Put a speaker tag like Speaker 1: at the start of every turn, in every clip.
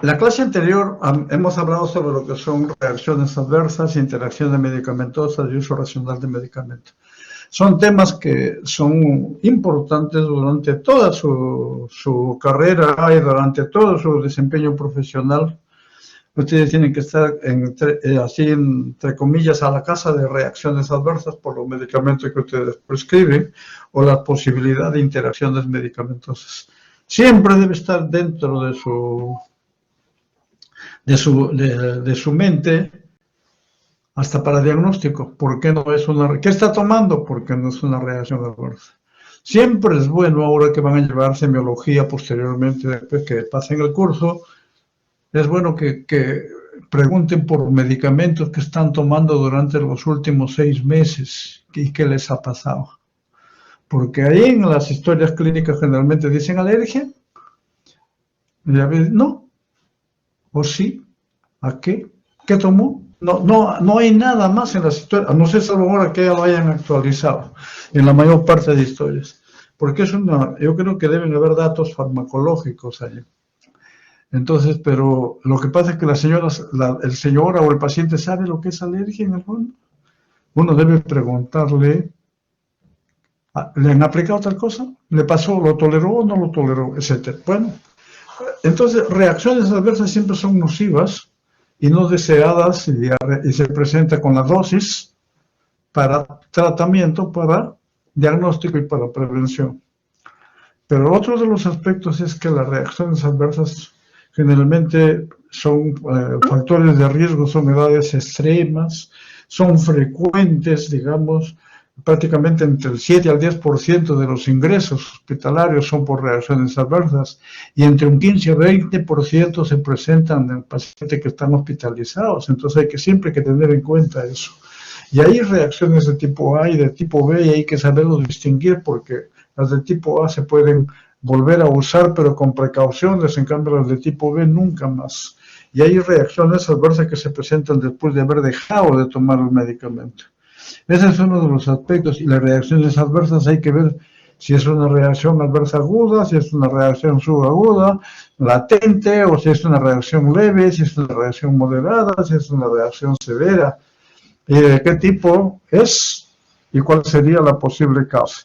Speaker 1: la clase anterior hemos hablado sobre lo que son reacciones adversas, interacciones medicamentosas y uso racional de medicamentos. Son temas que son importantes durante toda su carrera y durante todo su desempeño profesional. Ustedes tienen que estar, así entre comillas, a la casa de reacciones adversas por los medicamentos que ustedes prescriben o la posibilidad de interacciones medicamentosas. Siempre debe estar dentro de su mente, hasta para diagnóstico. ¿Por qué no es una? ¿Qué está tomando? Porque no es una reacción adversa. Siempre es bueno, ahora que van a llevar semiología posteriormente, después que pasen el curso, es bueno que pregunten por medicamentos que están tomando durante los últimos 6 meses y qué les ha pasado. Porque ahí en las historias clínicas generalmente dicen alergia. Y a veces no. ¿O sí? ¿A qué? ¿Qué tomó? No hay nada más en las historias, no sé si ahora que ya lo hayan actualizado en la mayor parte de historias, porque yo creo que deben haber datos farmacológicos allí. Entonces, pero lo que pasa es que el señora o el paciente sabe lo que es alergia en el fondo. Uno debe preguntarle, ¿le han aplicado tal cosa? ¿Le pasó? ¿Lo toleró o no lo toleró? Etcétera. Bueno, entonces reacciones adversas siempre son nocivas y no deseadas y se presenta con la dosis para tratamiento, para diagnóstico y para prevención. Pero otro de los aspectos es que las reacciones adversas generalmente son factores de riesgo, son edades extremas, son frecuentes, digamos, prácticamente entre el 7 al 10% de los ingresos hospitalarios son por reacciones adversas y entre un 15 a 20% se presentan en pacientes que están hospitalizados. Entonces siempre hay que tener en cuenta eso. Y hay reacciones de tipo A y de tipo B y hay que saberlo distinguir porque las de tipo A se pueden volver a usar pero con precauciones, en cambio las de tipo B nunca más. Y hay reacciones adversas que se presentan después de haber dejado de tomar el medicamento. Ese es uno de los aspectos y las reacciones adversas hay que ver si es una reacción adversa aguda, si es una reacción subaguda, latente o si es una reacción leve, si es una reacción moderada, si es una reacción severa y de qué tipo es y cuál sería la posible causa.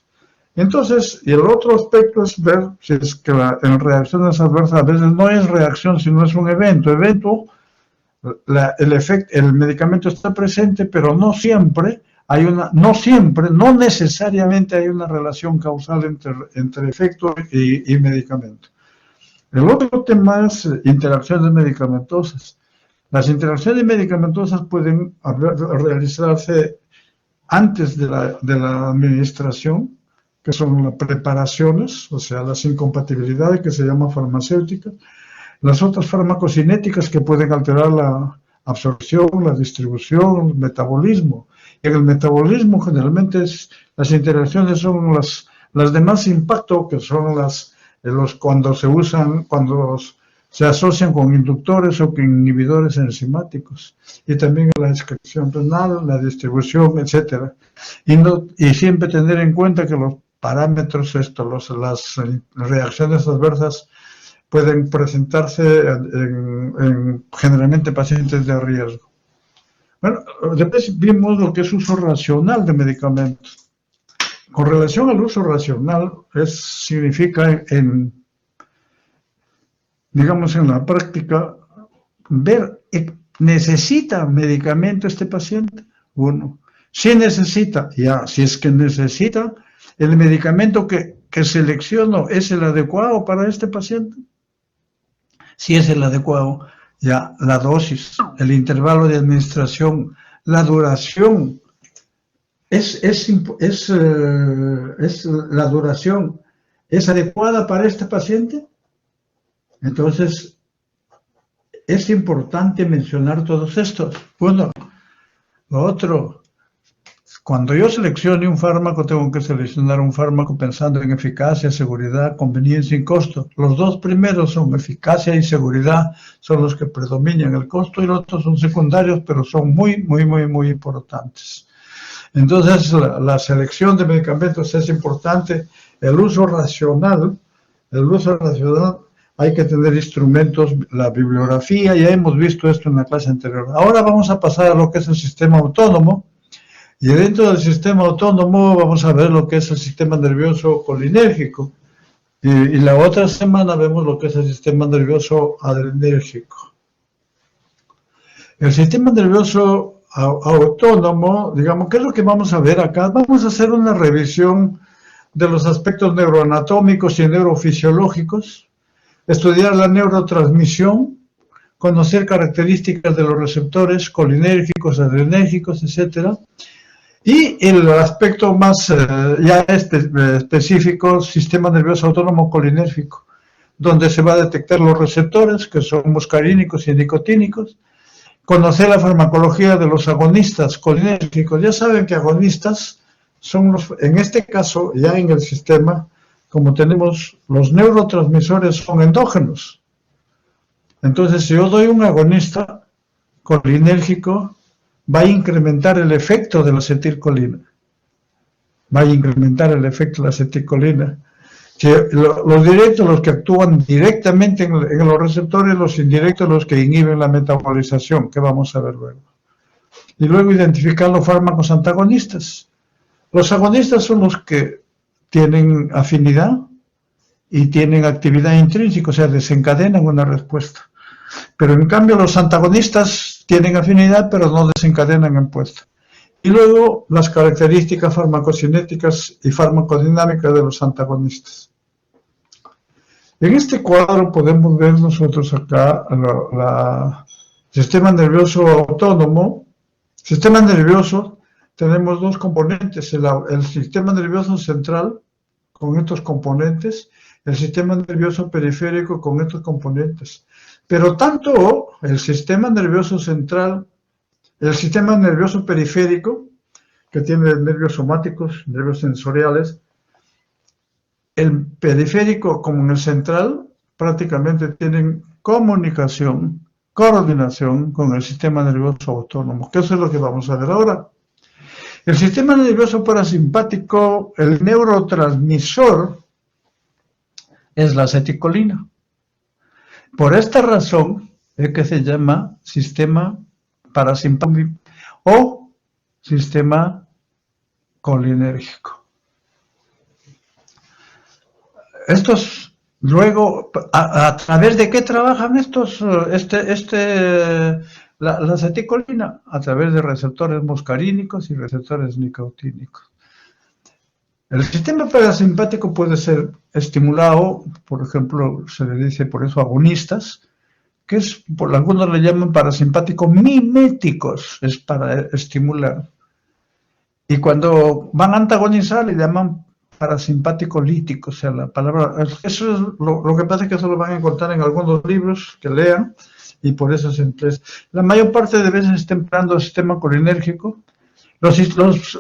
Speaker 1: Entonces, y el otro aspecto es ver si es que en reacciones adversas a veces no es reacción, sino es un evento. El medicamento está presente, pero no siempre no necesariamente hay una relación causal entre efecto y medicamento. El otro tema es interacciones medicamentosas. Las interacciones medicamentosas pueden realizarse antes de la administración, que son las preparaciones, o sea, las incompatibilidades que se llaman farmacéuticas, las otras farmacocinéticas que pueden alterar la absorción, la distribución, el metabolismo. Y en el metabolismo generalmente las interacciones son las de más impacto, que son cuando se asocian con inductores o con inhibidores enzimáticos, y también la excreción renal, la distribución, etcétera. Y siempre tener en cuenta que los parámetros, las reacciones adversas pueden presentarse en generalmente pacientes de riesgo. Bueno, después vimos lo que es uso racional de medicamentos. Con relación al uso racional, significa digamos en la práctica, ver, ¿necesita medicamento este paciente? Bueno, si necesita, si es que necesita, ¿el medicamento que selecciono es el adecuado para este paciente? Si es el adecuado, la dosis, el intervalo de administración, la duración, la duración es adecuada para este paciente. Entonces, es importante mencionar todos estos. Bueno, lo otro, cuando yo seleccione un fármaco, tengo que seleccionar un fármaco pensando en eficacia, seguridad, conveniencia y costo. Los dos primeros son eficacia y seguridad, son los que predominan. El costo y los otros son secundarios, pero son muy, muy, muy, muy importantes. Entonces, la selección de medicamentos es importante. El uso racional hay que tener instrumentos, la bibliografía, ya hemos visto esto en la clase anterior. Ahora vamos a pasar a lo que es el sistema autónomo, y dentro del sistema autónomo vamos a ver lo que es el sistema nervioso colinérgico, y la otra semana vemos lo que es el sistema nervioso adrenérgico. El sistema nervioso autónomo, digamos, ¿qué es lo que vamos a ver acá? Vamos a hacer una revisión de los aspectos neuroanatómicos y neurofisiológicos, estudiar la neurotransmisión, conocer características de los receptores colinérgicos, adrenérgicos, etc. Y el aspecto más específico, sistema nervioso autónomo colinérgico, donde se va a detectar los receptores, que son muscarínicos y nicotínicos, conocer la farmacología de los agonistas colinérgicos. Ya saben que agonistas son los, en este caso, ya en el sistema, como tenemos, los neurotransmisores son endógenos. Entonces, si yo doy un agonista colinérgico, va a incrementar el efecto de la acetilcolina. Va a incrementar el efecto de la acetilcolina. Los directos, los que actúan directamente en los receptores, los indirectos, los que inhiben la metabolización, que vamos a ver luego. Y luego identificar los fármacos antagonistas. Los agonistas son los que tienen afinidad y tienen actividad intrínseca, o sea, desencadenan una respuesta. Pero en cambio los antagonistas tienen afinidad, pero no desencadenan respuesta. Y luego las características farmacocinéticas y farmacodinámicas de los antagonistas. En este cuadro podemos ver nosotros acá el sistema nervioso autónomo. Sistema nervioso, tenemos dos componentes, el sistema nervioso central con estos componentes, el sistema nervioso periférico con estos componentes. Pero tanto el sistema nervioso central, el sistema nervioso periférico, que tiene nervios somáticos, nervios sensoriales, el periférico como en el central, prácticamente tienen comunicación, coordinación con el sistema nervioso autónomo, que eso es lo que vamos a ver ahora. El sistema nervioso parasimpático, el neurotransmisor, es la acetilcolina. Por esta razón es que se llama sistema parasimpático o sistema colinérgico. Estos, luego, ¿a través de qué trabajan estos? La acetilcolina, a través de receptores muscarínicos y receptores nicotínicos. El sistema parasimpático puede ser estimulado, por ejemplo, se le dice por eso agonistas, que es, por algunos le llaman parasimpáticos miméticos, es para estimular. Y cuando van a antagonizar le llaman parasimpático lítico, o sea, la palabra, eso es lo que pasa es que eso lo van a encontrar en algunos libros que lean, y por eso se emplea. La mayor parte de veces está empleando el sistema colinérgico. Los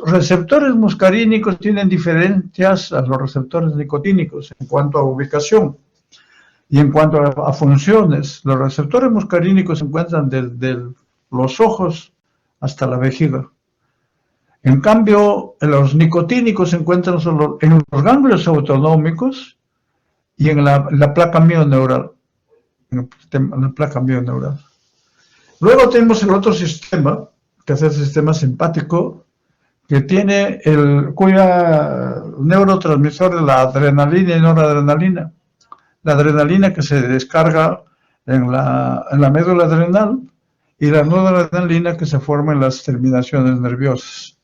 Speaker 1: receptores muscarínicos tienen diferencias a los receptores nicotínicos en cuanto a ubicación y en cuanto a funciones. Los receptores muscarínicos se encuentran desde los ojos hasta la vejiga. En cambio, los nicotínicos se encuentran solo en los ganglios autonómicos y en la placa mioneural. Luego tenemos el otro sistema, que es el sistema simpático, que tiene cuya neurotransmisor es la adrenalina y noradrenalina. La adrenalina que se descarga en la médula adrenal y la noradrenalina que se forma en las terminaciones nerviosas.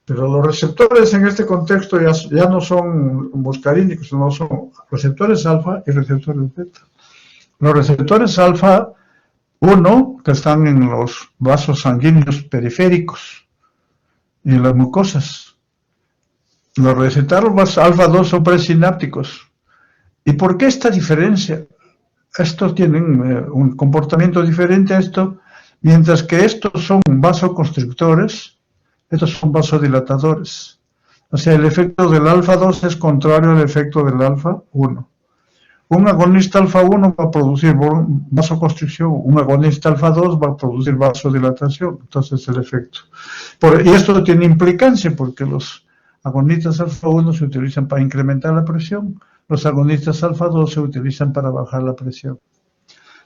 Speaker 1: Pero los receptores en este contexto ya no son muscarínicos, no son receptores alfa y receptores beta. Los receptores alfa 1, que están en los vasos sanguíneos periféricos y en las mucosas. Los receptores alfa 2 son presinápticos. ¿Y por qué esta diferencia? Estos tienen un comportamiento diferente a esto, mientras que estos son vasoconstrictores, estos son vasodilatadores. O sea, el efecto del alfa 2 es contrario al efecto del alfa 1. Un agonista alfa 1 va a producir vasoconstricción, un agonista alfa 2 va a producir vasodilatación, entonces el efecto. Y esto tiene implicancia porque los agonistas alfa 1 se utilizan para incrementar la presión, Los agonistas alfa-2 se utilizan para bajar la presión.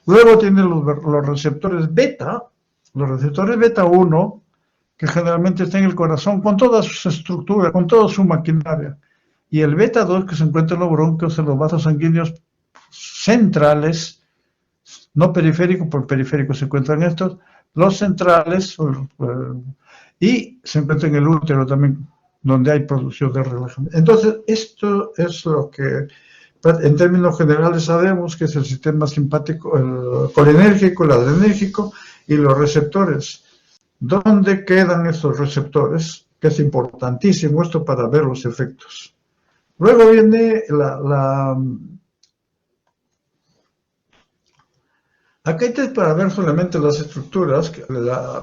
Speaker 1: Luego tiene los receptores beta, los receptores beta 1, que generalmente está en el corazón con toda su estructura, con toda su maquinaria. Y el beta 2, que se encuentra en los bronquios, en los vasos sanguíneos centrales, no periféricos, por periféricos se encuentran estos, los centrales, y se encuentra en el útero también, donde hay producción de relajamiento. Entonces, esto es lo que, en términos generales, sabemos que es el sistema simpático, el colinérgico, el adrenérgico y los receptores. ¿Dónde quedan estos receptores? Que es importantísimo esto para ver los efectos. Luego viene Acá hay para ver solamente las estructuras.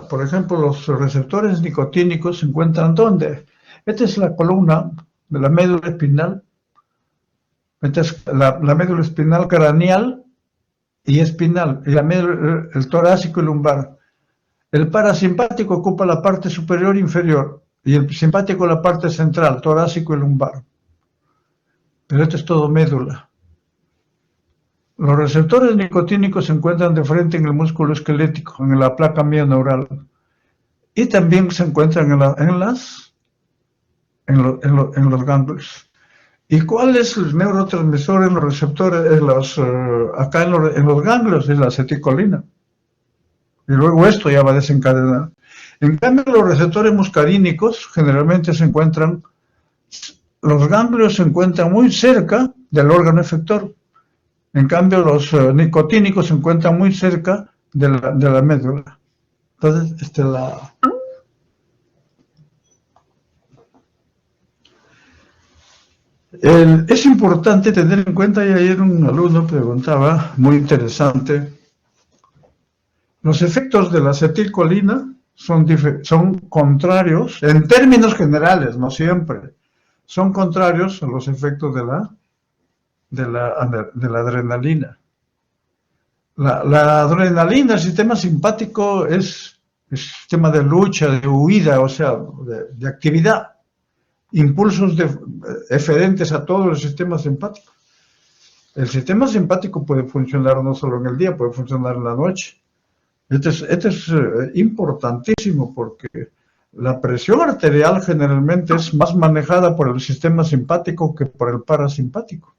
Speaker 1: Por ejemplo, los receptores nicotínicos se encuentran ¿dónde? Esta es la columna de la médula espinal. Esta es la médula espinal craneal y espinal, y el torácico y lumbar. El parasimpático ocupa la parte superior e inferior, y el simpático la parte central, torácico y lumbar. Pero esto es todo médula. Los receptores nicotínicos se encuentran de frente en el músculo esquelético, en la placa mioneural, y también se encuentran en los ganglios. ¿Y cuál es el neurotransmisor en los receptores, acá en los ganglios? Es la acetilcolina. Y luego esto ya va a desencadenar. En cambio, los receptores muscarínicos generalmente los ganglios se encuentran muy cerca del órgano efector. En cambio, los nicotínicos se encuentran muy cerca de la médula. Entonces, es importante tener en cuenta, y ayer un alumno preguntaba, muy interesante, los efectos de la acetilcolina son contrarios, en términos generales, no siempre, son contrarios a los efectos de la adrenalina. La adrenalina, el sistema simpático es sistema de lucha, de huida, o sea, de actividad, impulsos eferentes a todo el sistema simpático. El sistema simpático puede funcionar no solo en el día, puede funcionar en la noche. Este es importantísimo porque la presión arterial generalmente es más manejada por el sistema simpático que por el parasimpático.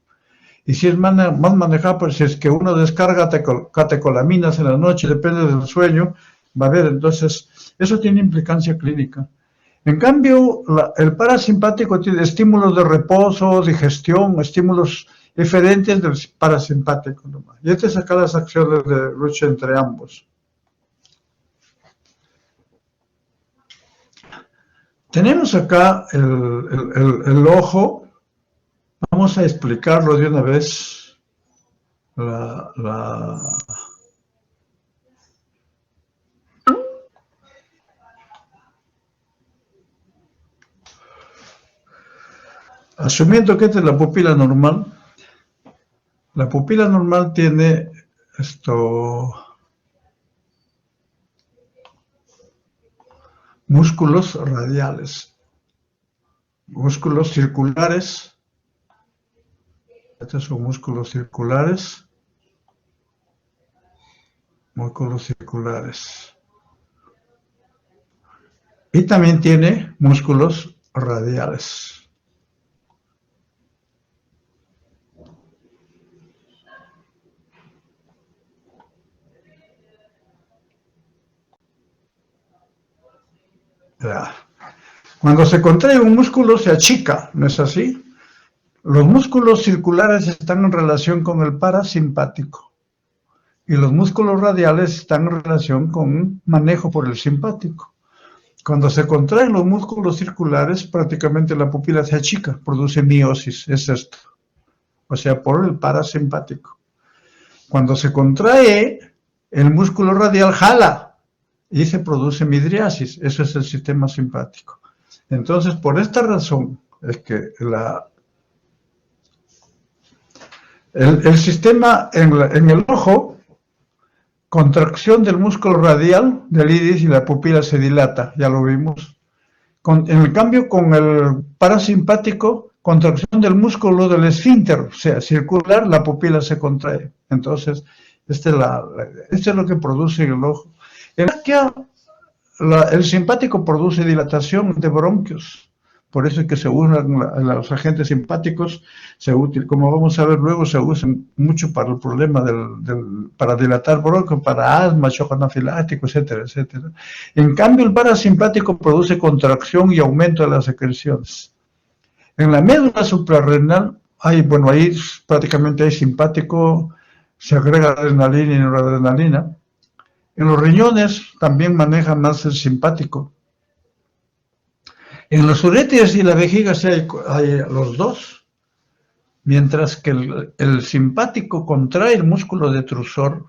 Speaker 1: Y si es más manejada, pues si es que uno descarga catecolaminas en la noche, depende del sueño, va a haber, entonces, eso tiene implicancia clínica. En cambio, el parasimpático tiene estímulos de reposo, digestión, estímulos eferentes del parasimpático nomás. Y estas son acá las acciones de lucha entre ambos. Tenemos acá el ojo. Vamos a explicarlo de una vez. Asumiendo que esta es la pupila normal tiene músculos radiales, músculos circulares. Estos son músculos circulares. Y también tiene músculos radiales. Cuando se contrae un músculo se achica, ¿no es así? Los músculos circulares están en relación con el parasimpático y los músculos radiales están en relación con un manejo por el simpático. Cuando se contraen los músculos circulares, prácticamente la pupila se achica, produce miosis, es esto. O sea, por el parasimpático. Cuando se contrae, el músculo radial jala y se produce midriasis, eso es el sistema simpático. Entonces, por esta razón es que el sistema en el ojo, contracción del músculo radial del iris y la pupila se dilata, ya lo vimos. En el cambio, con el parasimpático contracción del músculo del esfínter, o sea, circular, la pupila se contrae. Entonces, este es lo que produce el ojo. El simpático produce dilatación de bronquios. Por eso es que se usan los agentes simpáticos, como vamos a ver luego, se usan mucho para el problema para dilatar bronquios, para asma, shock anafiláctico, etcétera, etcétera. En cambio, el parasimpático produce contracción y aumento de las secreciones. En la médula suprarrenal, ahí prácticamente hay simpático, se agrega adrenalina y noradrenalina. En los riñones también maneja más el simpático. En los uréteres y la vejiga sí hay los dos, mientras que el simpático contrae el músculo detrusor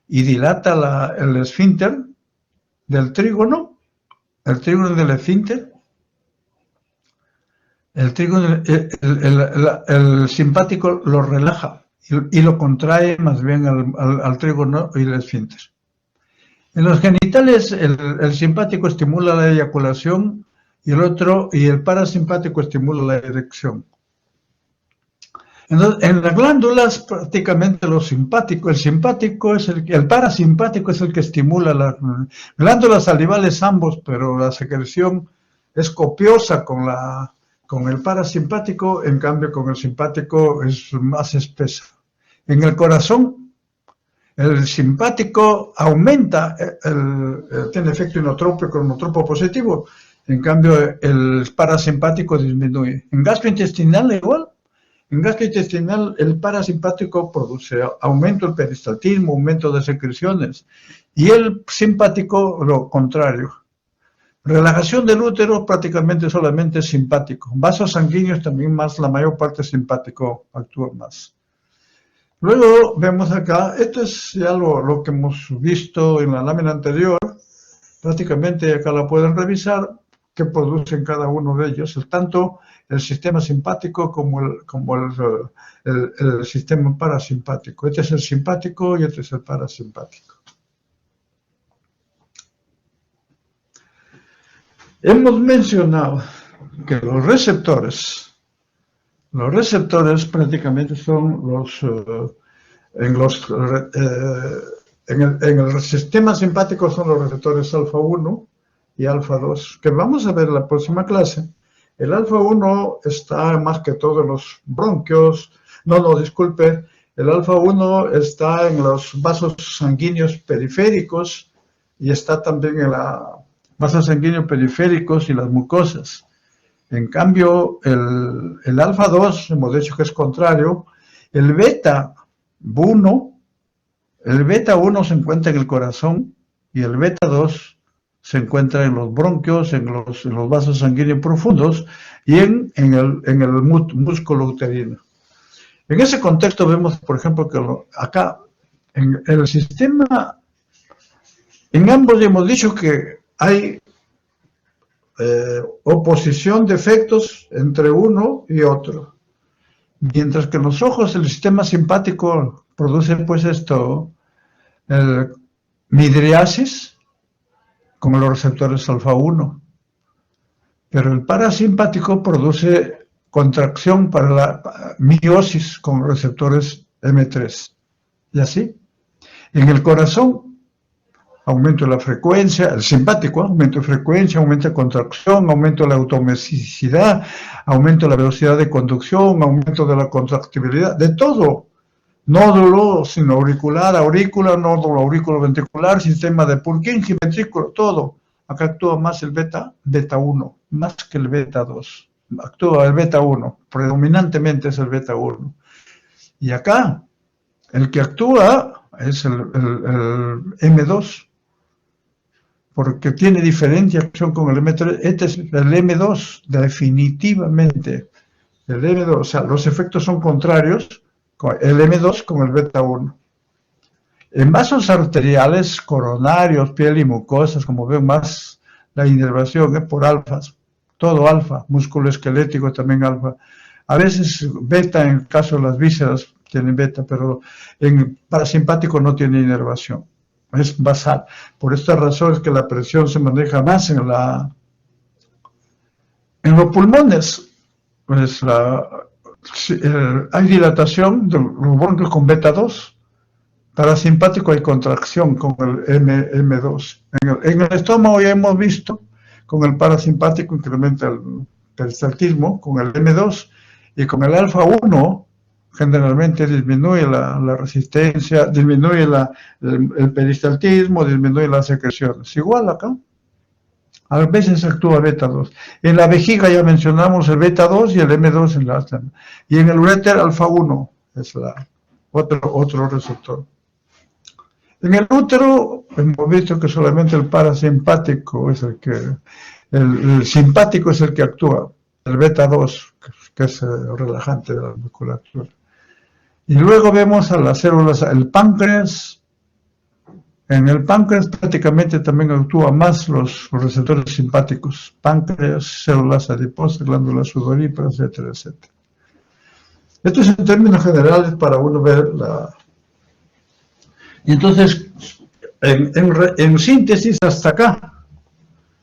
Speaker 1: y dilata el esfínter del trígono, el trígono del esfínter. El simpático lo relaja y lo contrae más bien al trígono y el esfínter. En los genitales el simpático estimula la eyaculación y el parasimpático estimula la erección. Entonces, en las glándulas prácticamente el parasimpático es el que estimula las glándulas salivales ambos, pero la secreción es copiosa con el parasimpático, en cambio con el simpático es más espesa. En el corazón, el simpático aumenta, tiene efecto inotropo positivo, en cambio el parasimpático disminuye. En gastrointestinal igual. En gastrointestinal el parasimpático produce aumento del peristaltismo, aumento de secreciones, y el simpático lo contrario. Relajación del útero prácticamente solamente simpático. Vasos sanguíneos también más, la mayor parte simpático actúa más. Luego vemos acá, esto es ya lo que hemos visto en la lámina anterior, prácticamente acá la pueden revisar, que producen cada uno de ellos, tanto el sistema simpático como el sistema parasimpático. Este es el simpático y este es el parasimpático. Hemos mencionado que los receptores prácticamente son en el sistema simpático son los receptores alfa 1 y alfa 2, que vamos a ver en la próxima clase. El alfa 1 está más que todo en los bronquios, el alfa 1 está en los vasos sanguíneos periféricos y está también en los vasos sanguíneos periféricos y las mucosas. En cambio, el alfa 2, hemos dicho que es contrario, el beta 1 se encuentra en el corazón y el beta 2 se encuentra en los bronquios, en los vasos sanguíneos profundos y en el músculo uterino. En ese contexto vemos, por ejemplo, que acá, en el sistema, en ambos hemos dicho que hay oposición de efectos entre uno y otro. Mientras que en los ojos el sistema simpático produce pues el midriasis, como los receptores alfa 1, pero el parasimpático produce contracción para la miosis con los receptores M3, y así. En el corazón, aumento de la frecuencia, el simpático, aumento de frecuencia, aumento de contracción, aumento de la automesicidad, aumento de la velocidad de conducción, aumento de la contractibilidad, de todo. Nódulo sinoauricular, aurícula, nódulo auriculoventricular, sistema de Purkinje, ventrículo, todo. Acá actúa más el beta 1, más que el beta 2. Actúa el beta 1, predominantemente es el beta 1. Y acá, el que actúa es el M2, porque tiene diferenciación con el M3. Este es el M2, definitivamente. El M2, o sea, los efectos son contrarios, el M2 con el beta 1. En vasos arteriales, coronarios, piel y mucosas, como ven más, la inervación es por alfas, todo alfa, músculo esquelético también alfa. A veces beta, en el caso de las vísceras, tienen beta, pero en parasimpático no tiene inervación, es basal. Por esta razón es que la presión se maneja más en los pulmones. pues hay dilatación de los bronquios con beta-2, parasimpático hay contracción con el M2. En el estómago ya hemos visto, con el parasimpático incrementa el peristaltismo, con el M2, y con el alfa-1 generalmente disminuye la resistencia, disminuye el peristaltismo, disminuye las secreciones. Igual acá. A veces actúa beta-2. En la vejiga ya mencionamos el beta-2 y el M2 en la... Y en el uréter alfa-1 es otro receptor. En el útero hemos visto que solamente el parasimpático es el que... El simpático es el que actúa. El beta-2, que es el relajante de la musculatura. Y luego vemos a las células, el páncreas. En el páncreas prácticamente también actúan más los receptores simpáticos. Páncreas, células adiposas, glándulas sudoríparas, etcétera, etcétera. Esto es en términos generales para uno ver la... Y entonces, en síntesis hasta acá,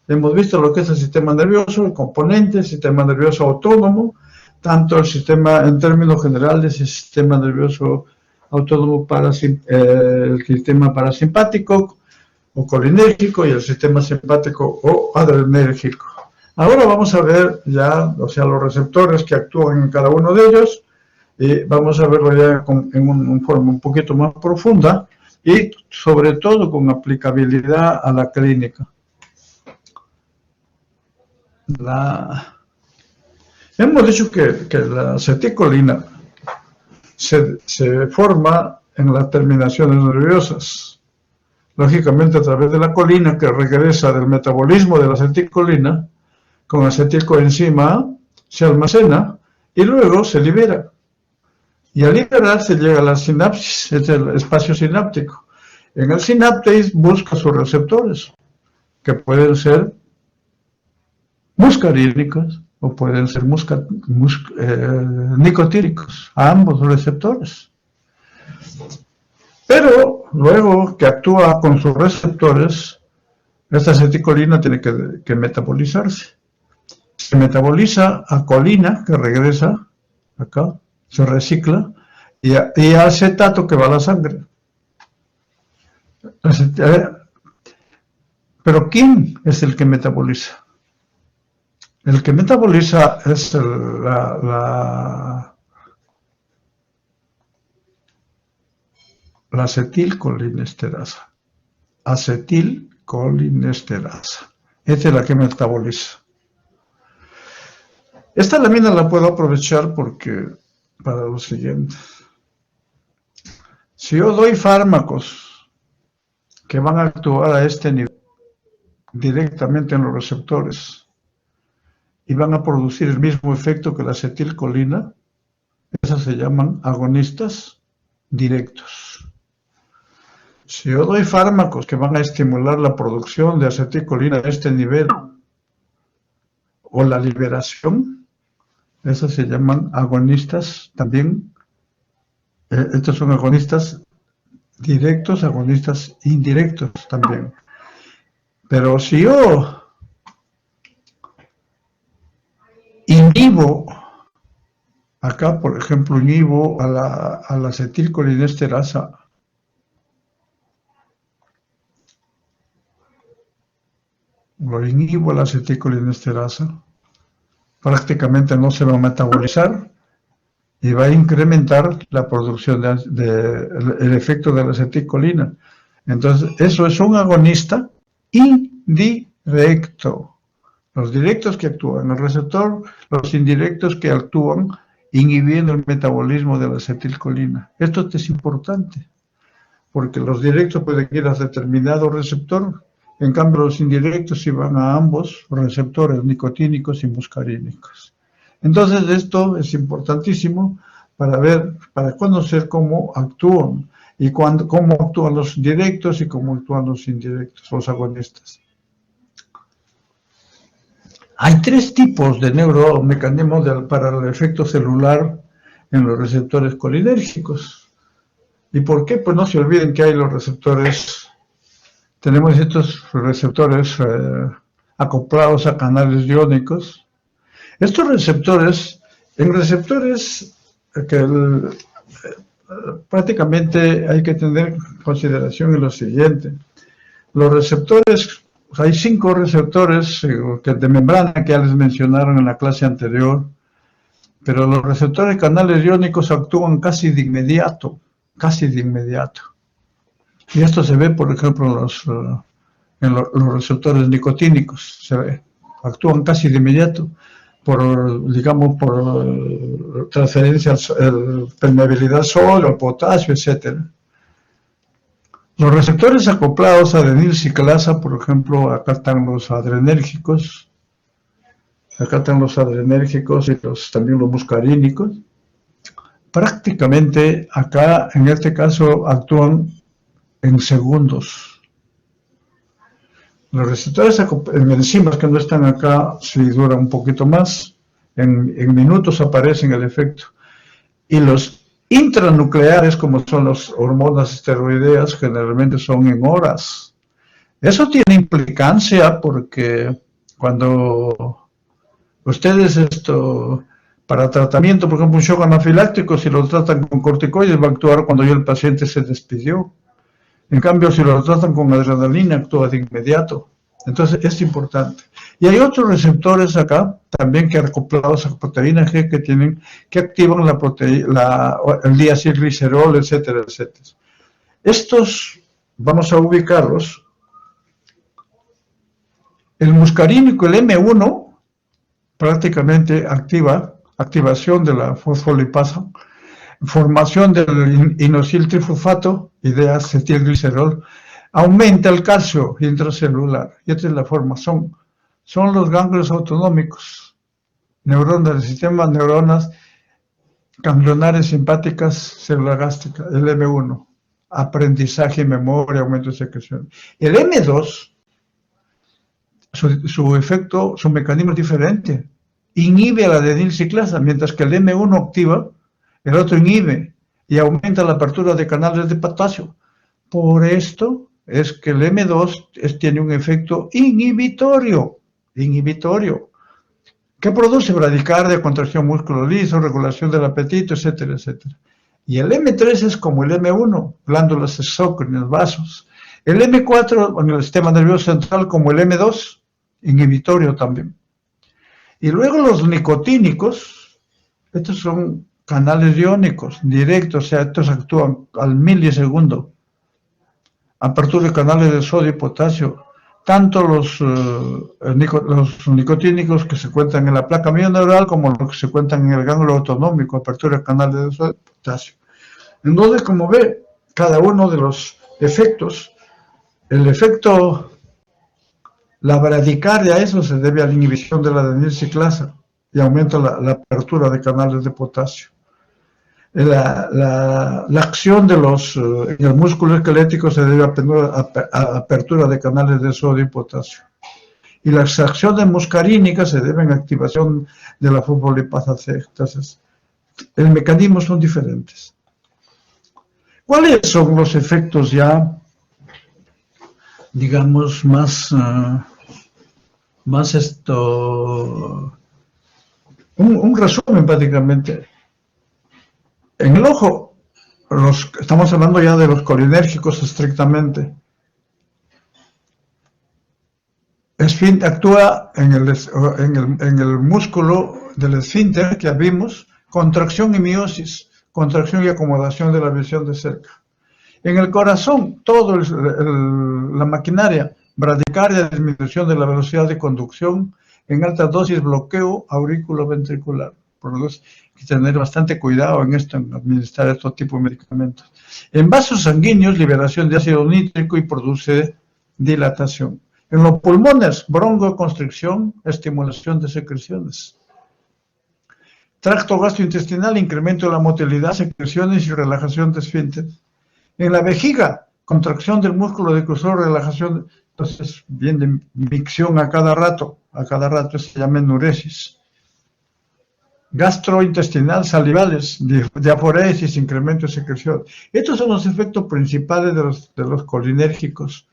Speaker 1: hemos visto lo que es el sistema nervioso, el componente, el sistema nervioso autónomo, tanto el sistema, en términos generales, el sistema nervioso autónomo el sistema parasimpático o colinérgico y el sistema simpático o adrenérgico. Ahora vamos a ver ya, o sea, los receptores que actúan en cada uno de ellos, y vamos a verlo ya en una forma un poquito más profunda y sobre todo con aplicabilidad a la clínica. Hemos dicho que la acetilcolina se forma en las terminaciones nerviosas, lógicamente a través de la colina que regresa del metabolismo de la acetilcolina, con acetilcoenzima A, se almacena y luego se libera. Y al liberarse llega a la sinapsis, es el espacio sináptico. En el sinápteis busca sus receptores, que pueden ser muscarínicos o pueden ser nicotínicos, a ambos receptores. Pero luego que actúa con sus receptores, esta acetilcolina tiene que metabolizarse. Se metaboliza a colina, que regresa acá, se recicla, y a acetato que va a la sangre. Pero ¿quién es el que metaboliza? El que metaboliza es la acetilcolinesterasa. Acetilcolinesterasa. Esta es la que metaboliza. Esta lámina la puedo aprovechar para lo siguiente. Si yo doy fármacos que van a actuar a este nivel directamente en los receptores y van a producir el mismo efecto que la acetilcolina, esas se llaman agonistas directos. Si yo doy fármacos que van a estimular la producción de acetilcolina a este nivel o la liberación, esas se llaman agonistas también. Estos son agonistas directos, agonistas indirectos también. Pero si yo inhibo, acá por ejemplo inhibo a la acetilcolinesterasa, lo inhibo a la acetilcolinesterasa, prácticamente no se va a metabolizar y va a incrementar la producción el efecto de la acetilcolina. Entonces, eso es un agonista indirecto. Los directos que actúan en el receptor, los indirectos que actúan inhibiendo el metabolismo de la acetilcolina. Esto es importante, porque los directos pueden ir a determinado receptor, en cambio los indirectos sí van a ambos receptores, nicotínicos y muscarínicos. Entonces esto es importantísimo para conocer cómo actúan y cómo actúan los directos y cómo actúan los indirectos, los agonistas. Hay tres tipos de neuromecanismos para el efecto celular en los receptores colinérgicos. ¿Y por qué? Pues no se olviden que hay los receptores, tenemos estos receptores acoplados a canales iónicos. Estos receptores En receptores, prácticamente hay que tener en consideración en lo siguiente. Los receptores, hay 5 receptores de membrana que ya les mencionaron en la clase anterior, pero los receptores de canales iónicos actúan casi de inmediato. Y esto se ve, por ejemplo, en los receptores nicotínicos, actúan casi de inmediato digamos, por transferencia, permeabilidad al sol, al potasio, etc. Los receptores acoplados a adenilciclasa, por ejemplo, acá están los adrenérgicos, y también los muscarínicos. Prácticamente acá, en este caso, actúan en segundos. Los receptores en enzimas que no están acá sí duran un poquito más, en minutos aparecen el efecto. Y los intranucleares, como son las hormonas esteroideas, generalmente son en horas. Eso tiene implicancia porque cuando ustedes para tratamiento, por ejemplo, un shock anafiláctico, si lo tratan con corticoides va a actuar cuando ya el paciente se despidió. En cambio, si lo tratan con adrenalina, actúa de inmediato. Entonces, es importante. Y hay otros receptores acá, también que acoplados a proteína G, que activan el diacilglicerol, etcétera, etcétera. Estos, vamos a ubicarlos. El muscarínico, el M1, prácticamente activación de la fosfolipasa, formación del inositrilfosfato y de acetilglicerol, aumenta el calcio intracelular. Y esta es la forma, son los ganglios autonómicos, neuronas del sistema, neuronas ganglionares simpáticas, célula gástrica, el M1, aprendizaje, memoria, aumento de secreción. El M2, su efecto, su mecanismo es diferente, inhibe a la adenilciclasa, mientras que el M1 activa, el otro inhibe y aumenta la apertura de canales de potasio. Por esto es que el M2 tiene un efecto inhibitorio. ¿Qué produce? Bradicardia, contracción músculo liso, regulación del apetito, etcétera, etcétera. Y el M3 es como el M1, glándulas exócrinas, vasos. El M4 en el sistema nervioso central como el M2, inhibitorio también. Y luego los nicotínicos, estos son canales iónicos directos, o sea, estos actúan al milisegundo. Apertura de canales de sodio y potasio. Tanto los nicotínicos que se encuentran en la placa mioneural como los que se encuentran en el ganglio autonómico, apertura de canales de sodio y potasio. Entonces, como ve, cada uno de los efectos, la bradicardia, eso se debe a la inhibición de la adenilciclasa y aumenta la apertura de canales de potasio. La acción en el músculo esquelético se debe a apertura de canales de sodio y potasio. Y las acciones muscarínicas se deben a activación de la fosfolipasa C. Entonces, el mecanismo son diferentes. ¿Cuáles son los efectos ya, digamos, más un resumen prácticamente? En el ojo, estamos hablando ya de los colinérgicos estrictamente. Actúa en el músculo del esfínter que vimos, contracción y miosis, contracción y acomodación de la visión de cerca. En el corazón, toda la maquinaria, bradicardia, disminución de la velocidad de conducción, en alta dosis bloqueo auriculoventricular. Por lo tanto, hay que tener bastante cuidado en esto, en administrar estos tipos de medicamentos. En vasos sanguíneos, liberación de ácido nítrico y produce dilatación. En los pulmones, broncoconstricción, estimulación de secreciones. Tracto gastrointestinal, incremento de la motilidad, secreciones y relajación de esfínter. En la vejiga, contracción del músculo difusor, relajación, entonces viene micción a cada rato se llama enuresis. Gastrointestinal, salivales, diaforesis, incremento de secreción. Estos son los efectos principales de los colinérgicos.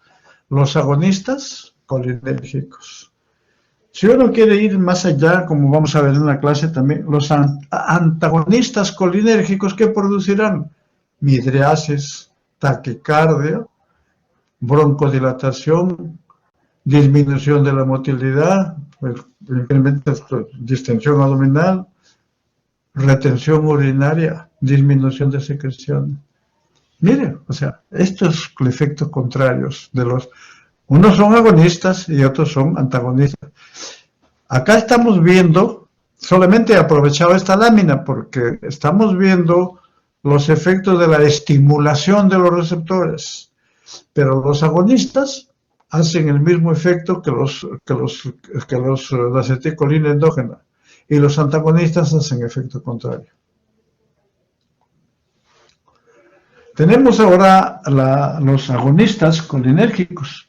Speaker 1: Los agonistas, colinérgicos. Si uno quiere ir más allá, como vamos a ver en la clase también, los antagonistas colinérgicos, ¿qué producirán? Midriasis, taquicardia, broncodilatación, disminución de la motilidad, incremento de distensión abdominal, retención urinaria, disminución de secreción. Mire, o sea, estos efectos contrarios de los... Unos son agonistas y otros son antagonistas. Acá estamos viendo, solamente he aprovechado esta lámina porque estamos viendo los efectos de la estimulación de los receptores, pero los agonistas hacen el mismo efecto que la acetilcolina endógena y los antagonistas hacen efecto contrario. Tenemos ahora los agonistas colinérgicos.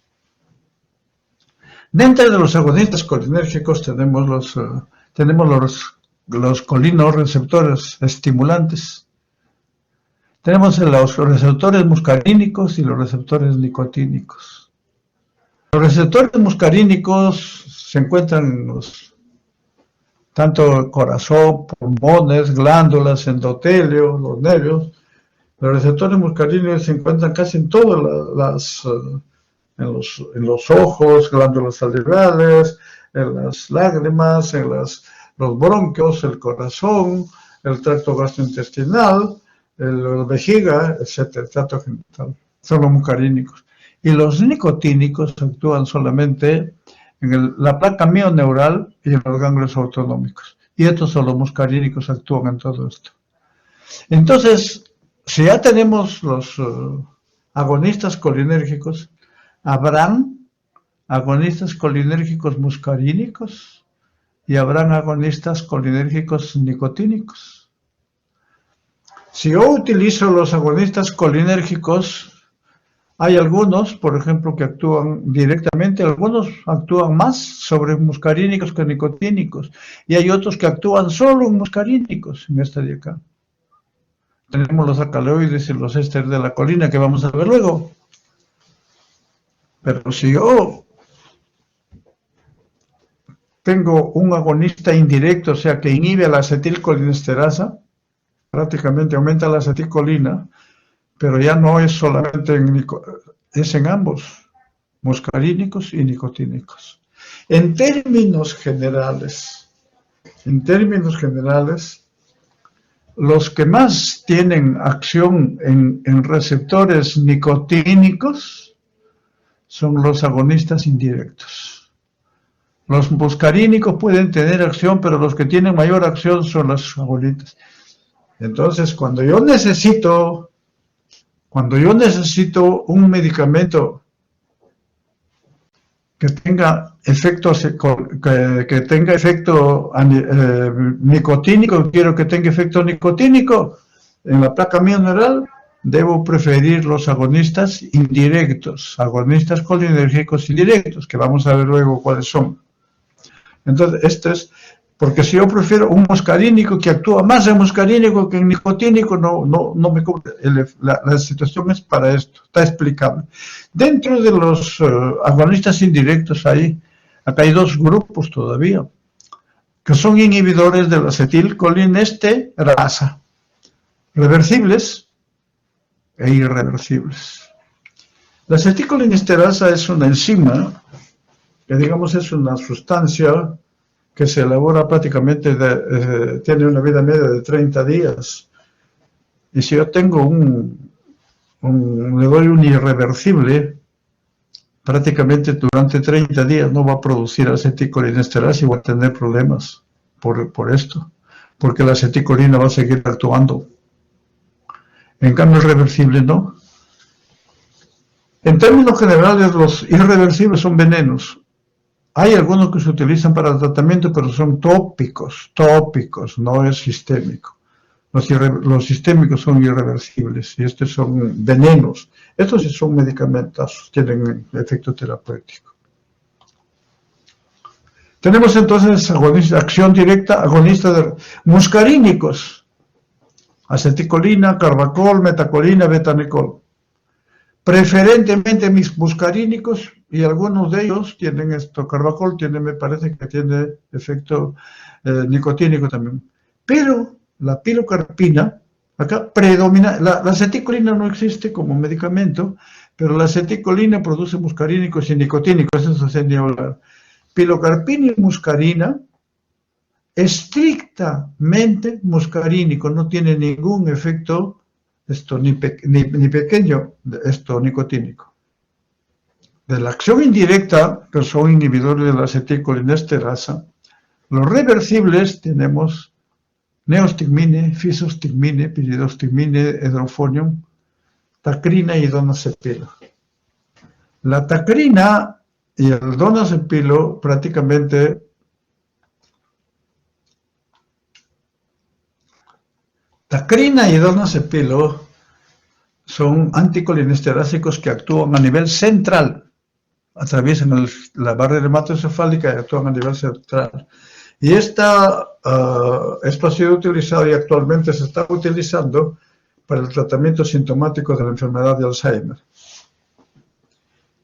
Speaker 1: Dentro de los agonistas colinérgicos tenemos los colinorreceptores estimulantes. Tenemos los receptores muscarínicos y los receptores nicotínicos. Los receptores muscarínicos se encuentran en tanto el corazón, pulmones, glándulas, endotelio, los nervios. Los receptores muscarínicos se encuentran casi en todas en los ojos, glándulas salivales, en las lágrimas, en los bronquios, el corazón, el tracto gastrointestinal, la vejiga, etc., el tracto genital. Son los muscarínicos. Y los nicotínicos actúan solamente en la placa mioneural y en los ganglios autonómicos. Y estos son los muscarínicos, actúan en todo esto. Entonces, si ya tenemos los agonistas colinérgicos, habrán agonistas colinérgicos muscarínicos y habrán agonistas colinérgicos nicotínicos. Si yo utilizo los agonistas colinérgicos, hay algunos, por ejemplo, que actúan directamente, algunos actúan más sobre muscarínicos que nicotínicos, y hay otros que actúan solo en muscarínicos, en esta de acá. Tenemos los alcaloides y los ésteres de la colina, que vamos a ver luego. Pero si yo tengo un agonista indirecto, o sea, que inhibe a la acetilcolinesterasa, prácticamente aumenta la acetilcolina, pero ya no es solamente es en ambos, muscarínicos y nicotínicos. En términos generales, los que más tienen acción en receptores nicotínicos son los agonistas indirectos. Los muscarínicos pueden tener acción, pero los que tienen mayor acción son los agonistas. Entonces, cuando yo necesito un medicamento que tenga efecto nicotínico, quiero que tenga efecto nicotínico en la placa mioneural, debo preferir los agonistas indirectos, agonistas colinérgicos indirectos, que vamos a ver luego cuáles son. Entonces, esto es, porque si yo prefiero un muscarínico que actúa más en muscarínico que en nicotínico, no me cubre. La situación es para esto, está explicable. Dentro de los agonistas indirectos acá hay dos grupos todavía, que son inhibidores de la acetilcolinesterasa, reversibles e irreversibles. La acetilcolinesterasa es una enzima, que digamos es una sustancia que se elabora prácticamente, tiene una vida media de 30 días. Y si yo tengo le doy un irreversible, prácticamente durante 30 días no va a producir acetilcolinesterasa y va a tener problemas por esto, porque la acetilcolina va a seguir actuando. En cambio, el reversible no. En términos generales, los irreversibles son venenos. Hay algunos que se utilizan para el tratamiento, pero son tópicos, no es sistémico. Los sistémicos son irreversibles y estos son venenos. Estos sí son medicamentos, tienen efecto terapéutico. Tenemos entonces acción directa, agonista de muscarínicos, acetilcolina, carbacol, metacolina, betanicol. Preferentemente mis muscarínicos y algunos de ellos tienen carbacol tiene, me parece que tiene efecto nicotínico también. Pero la pilocarpina, acá predomina, la aceticolina no existe como medicamento, pero la aceticolina produce muscarínicos y nicotínicos, eso se ni hablar. Pilocarpina y muscarina, estrictamente muscarínico, no tiene ningún efecto ni pequeño nicotínico. De la acción indirecta, que son inhibidores de la acetilcolinesterasa, los reversibles tenemos neostigmine, fisostigmine, piridostigmine, edrofonium, tacrina y donazepilo. La tacrina y el donazepilo prácticamente tacrina y donazepilo son anticolinesterásicos que actúan a nivel central, atraviesan la barrera hematoencefálica y actúan a nivel central. Y esto ha sido utilizado y actualmente se está utilizando para el tratamiento sintomático de la enfermedad de Alzheimer.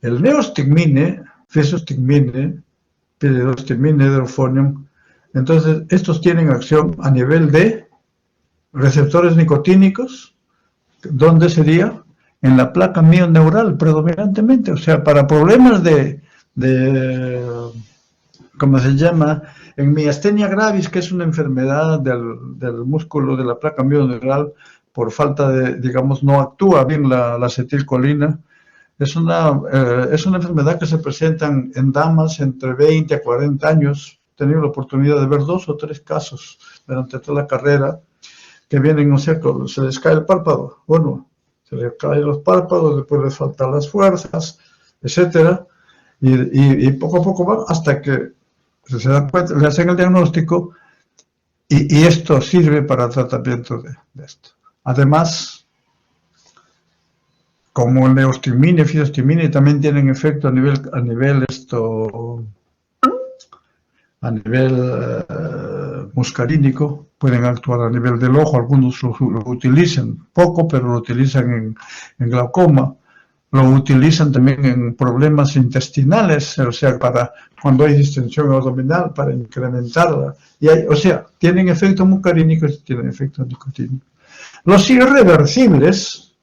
Speaker 1: El neostigmine, fisostigmine, piridostigmine, edrofonium, entonces estos tienen acción a nivel de receptores nicotínicos, ¿dónde sería? En la placa mioneural predominantemente, o sea, para problemas de ¿cómo se llama? En miastenia gravis, que es una enfermedad del músculo de la placa mioneural, por falta de, digamos, no actúa bien la acetilcolina. Es una enfermedad que se presenta en damas entre 20 a 40 años. He tenido la oportunidad de ver 2 o 3 casos durante toda la carrera que vienen, o sea, se les cae el párpado. Bueno, se les caen los párpados, después les faltan las fuerzas, etcétera. Y poco a poco va hasta que se dan cuenta, le hacen el diagnóstico y esto sirve para el tratamiento de esto. Además, como el neostigmine, fisostigmine también tienen efecto a nivel muscarínico, pueden actuar a nivel del ojo, algunos lo utilizan poco, pero lo utilizan en glaucoma. Lo utilizan también en problemas intestinales, o sea, para cuando hay distensión abdominal, para incrementarla. O sea, tienen efecto muscarínico y tienen efecto nicotínico. Los irreversibles,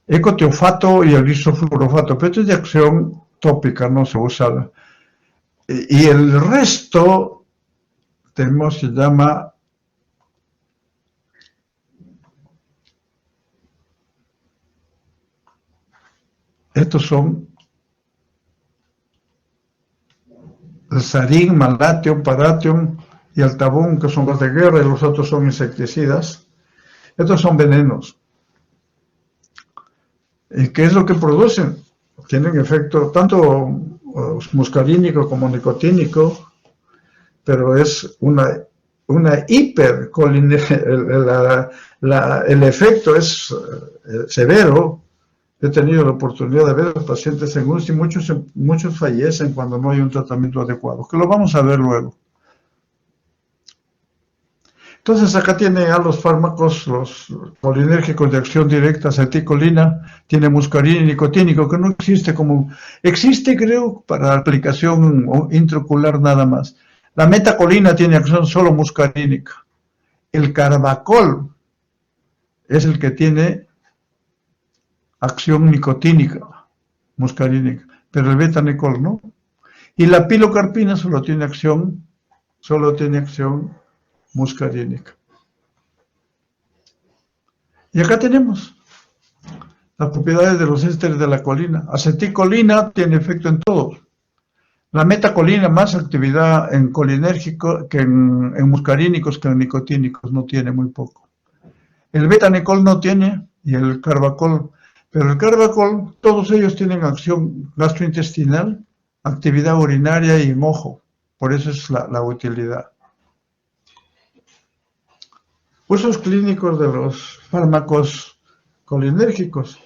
Speaker 1: ecotiofato y el isofluorofato, pero esto es de acción tópica, no se usa. Y el resto, tenemos, se llama estos son el sarín, malathion, parathion y el tabún, que son los de guerra, y los otros son insecticidas. Estos son venenos. ¿Y qué es lo que producen? Tienen efecto tanto muscarínico como nicotínico, pero es una el efecto es severo. He tenido la oportunidad de ver a los pacientes en UCI, muchos fallecen cuando no hay un tratamiento adecuado, que lo vamos a ver luego. Entonces acá tiene a los fármacos, los colinérgicos de acción directa, aceticolina, tiene muscarina y nicotínico, que no existe existe creo para aplicación intraocular nada más. La metacolina tiene acción solo muscarínica. El carbacol es el que tiene acción nicotínica, muscarínica, pero el betanicol no. Y la pilocarpina solo tiene acción muscarínica. Y acá tenemos las propiedades de los ésteres de la colina. Aceticolina tiene efecto en todos. La metacolina más actividad en colinérgico que en muscarínicos que en nicotínicos, no tiene muy poco. El betanicol no tiene, y el carbacol, pero el carbacol, todos ellos tienen acción gastrointestinal, actividad urinaria y en ojo. Por eso es la utilidad. Usos clínicos de los fármacos colinérgicos.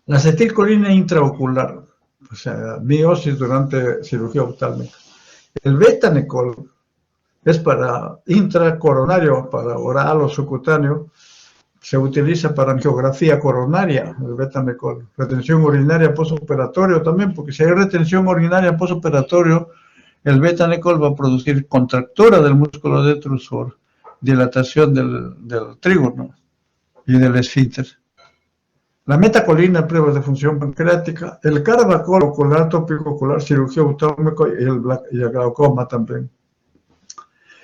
Speaker 1: La acetilcolina intraocular, o sea, miosis durante cirugía oftálmica. El betanicol es para intracoronario, para oral o subcutáneo, se utiliza para angiografía coronaria, el betamecol. Retención urinaria postoperatorio también, porque si hay retención urinaria postoperatorio, el betamecol va a producir contractura del músculo detrusor, dilatación del trígono y del esfínter. La metacolina, pruebas de función pancreática, el carbacol ocular, tópico ocular, cirugía oftalmológica y el glaucoma también.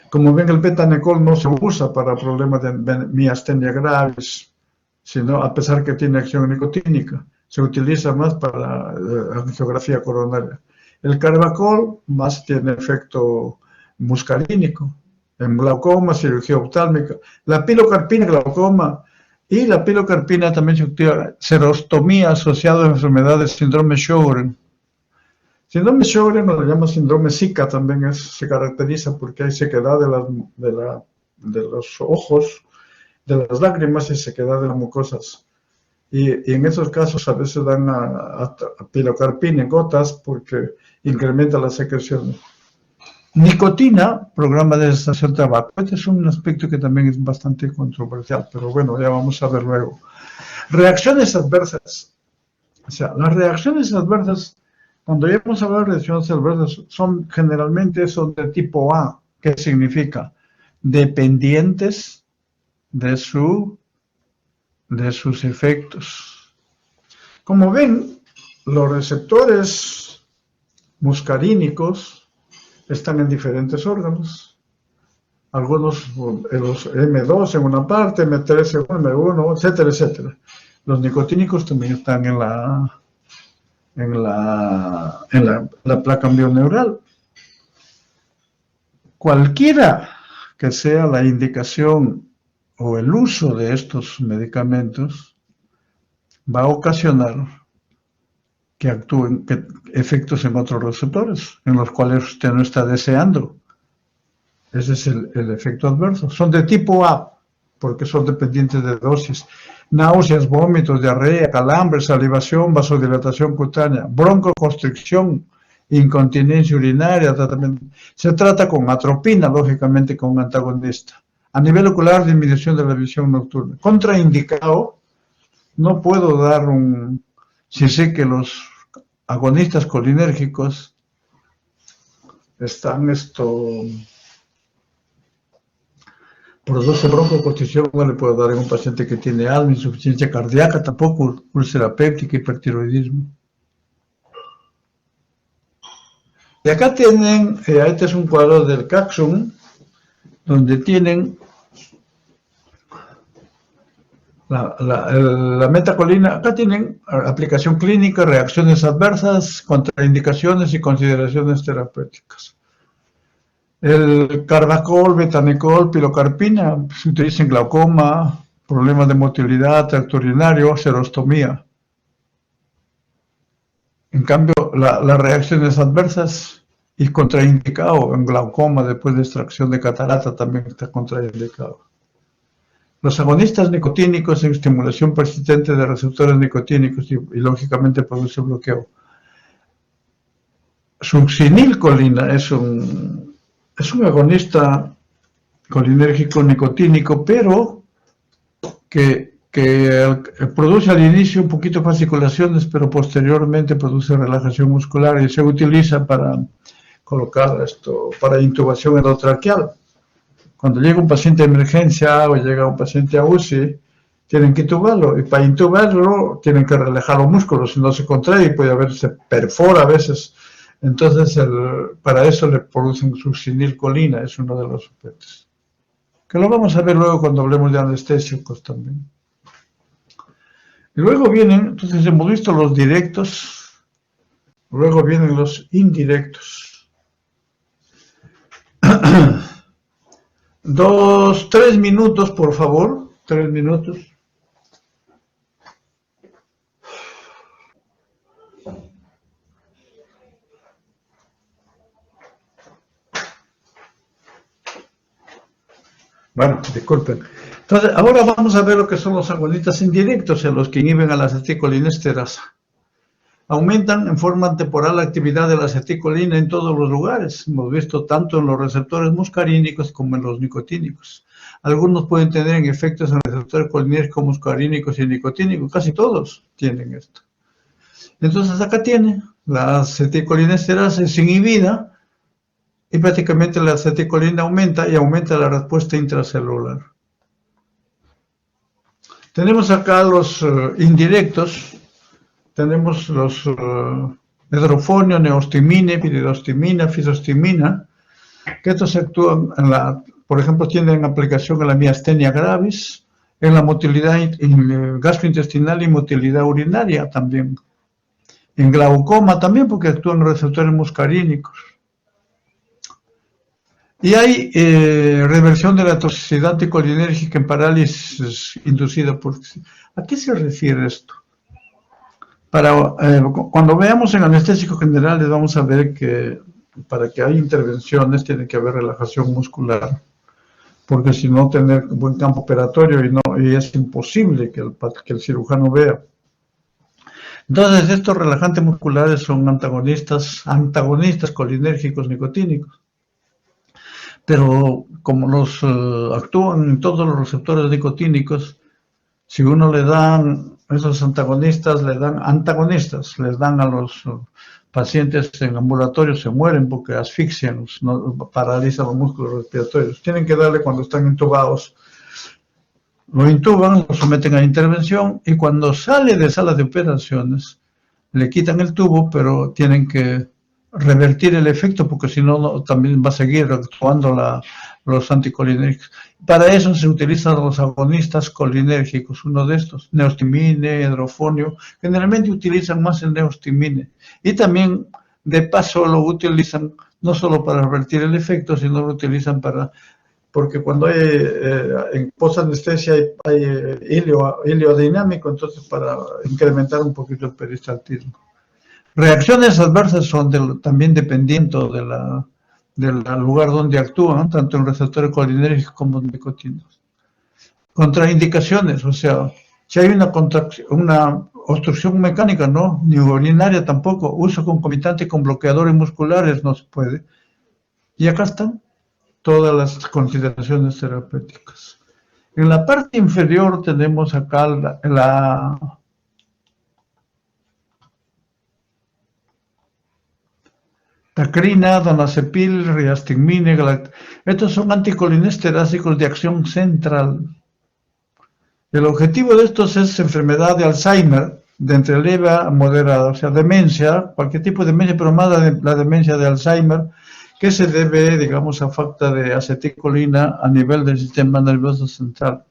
Speaker 1: Como ven, el betamecol no se usa para problemas de miastenia graves, sino a pesar que tiene acción nicotínica, se utiliza más para angiografía coronaria. El carbacol más tiene efecto muscarínico, en glaucoma, cirugía oftálmica. La pilocarpina, glaucoma, y la pilocarpina también se activa, serostomía asociada a enfermedades, síndrome Sjögren. Síndrome Sjögren, lo llama síndrome Zika, también se caracteriza porque hay sequedad de los ojos, de las lágrimas y sequedad de las mucosas. Y en esos casos a veces dan a pilocarpina en gotas porque incrementa las secreciones. Nicotina, programa de cessación de tabaco. Este es un aspecto que también es bastante controversial, pero bueno, ya vamos a ver luego. Reacciones adversas. O sea, las reacciones adversas, cuando ya vamos a hablar de reacciones adversas, generalmente son de tipo A, que significa dependientes de sus efectos. Como ven, los receptores muscarínicos están en diferentes órganos. Algunos, los M2 en una parte, M3 en M1, etcétera, etcétera. Los nicotínicos también están en la placa bioneural. Cualquiera que sea la indicación o el uso de estos medicamentos va a ocasionar que actúen efectos en otros receptores, en los cuales usted no está deseando. Ese es el efecto adverso. Son de tipo A, porque son dependientes de dosis. Náuseas, vómitos, diarrea, calambres, salivación, vasodilatación cutánea, broncoconstricción, incontinencia urinaria, tratamiento. Se trata con atropina, lógicamente con un antagonista. A nivel ocular, disminución de la visión nocturna. Contraindicado, no puedo dar si sé que los agonistas colinérgicos están produce broncoconstricción, no le puedo dar en un paciente que tiene asma, insuficiencia cardíaca, tampoco úlcera péptica, hipertiroidismo. Y acá tienen, este es un cuadro del Caxun, donde tienen la metacolina. Acá tienen aplicación clínica, reacciones adversas, contraindicaciones y consideraciones terapéuticas. El carbacol, betamecol, pilocarpina se utiliza en glaucoma, problemas de motilidad, tracto urinario, serostomía. En cambio, las reacciones adversas y contraindicado en glaucoma después de extracción de catarata también está contraindicado. Los agonistas nicotínicos en estimulación persistente de receptores nicotínicos y lógicamente produce bloqueo. Succinilcolina es un agonista colinérgico nicotínico, pero que produce al inicio un poquito fasciculaciones, pero posteriormente produce relajación muscular y se utiliza para colocar para intubación endotraqueal. Cuando llega un paciente de emergencia o llega un paciente a UCI, tienen que intubarlo, y para intubarlo tienen que relajar los músculos, si no se contrae y se perfora a veces. Entonces, para eso le producen succinilcolina, es uno de los efectos. Que lo vamos a ver luego cuando hablemos de anestésicos también. Y luego vienen, entonces hemos visto los directos, luego vienen los indirectos. 3 minutos, por favor, 3 minutos. Bueno, disculpen. Entonces, ahora vamos a ver lo que son los agonistas indirectos, en los que inhiben a la acetilcolinesterasa. aumentan en forma temporal la actividad de la acetilcolina en todos los lugares. Hemos visto tanto en los receptores muscarínicos como en los nicotínicos. Algunos pueden tener efectos en receptores colinérgicos, muscarínicos y nicotínicos. Casi todos tienen esto. Entonces acá tiene la acetilcolinesterasa es inhibida y prácticamente la acetilcolina aumenta y aumenta la respuesta intracelular. Tenemos acá los indirectos. Tenemos los hidrofonio, neostimina, piridostimina, fisostimina, que estos actúan por ejemplo, tienen aplicación en la miastenia gravis, en la motilidad gastrointestinal y motilidad urinaria también. En glaucoma también, porque actúan en receptores muscarínicos. Y hay reversión de la toxicidad anticolinérgica en parálisis inducida por... ¿A qué se refiere esto? Cuando veamos en anestésicos generales vamos a ver que para que haya intervenciones tiene que haber relajación muscular, porque si no tener buen campo operatorio y es imposible que el cirujano vea. Entonces estos relajantes musculares son antagonistas colinérgicos nicotínicos, pero como actúan en todos los receptores nicotínicos, si uno le dan esos antagonistas, les dan a los pacientes en ambulatorio, se mueren porque asfixian, paralizan los músculos respiratorios. Tienen que darle cuando están intubados. Lo intuban, lo someten a intervención y cuando sale de sala de operaciones, le quitan el tubo, pero tienen que revertir el efecto porque si no, también va a seguir actuando los anticolinérgicos. Para eso se utilizan los agonistas colinérgicos, uno de estos, neostimine, hidrofonio, generalmente utilizan más el neostimine. Y también, de paso, lo utilizan no solo para revertir el efecto, sino lo utilizan porque cuando hay en posanestesia hay hilio dinámico, entonces para incrementar un poquito el peristaltismo. Reacciones adversas son también dependiendo del lugar donde actúan, tanto en receptores colinérgicos como en nicotínicos. Contraindicaciones, o sea, si hay una obstrucción mecánica, no, ni urinaria tampoco, uso concomitante con bloqueadores musculares no se puede. Y acá están todas las consideraciones terapéuticas. En la parte inferior tenemos acá la tacrina, donazepil, riastigmine, estos son anticolinesterásicos de acción central. El objetivo de estos es enfermedad de Alzheimer, de entre leve a moderada, o sea, demencia, cualquier tipo de demencia, pero más la demencia de Alzheimer, que se debe, digamos, a falta de acetilcolina a nivel del sistema nervioso central.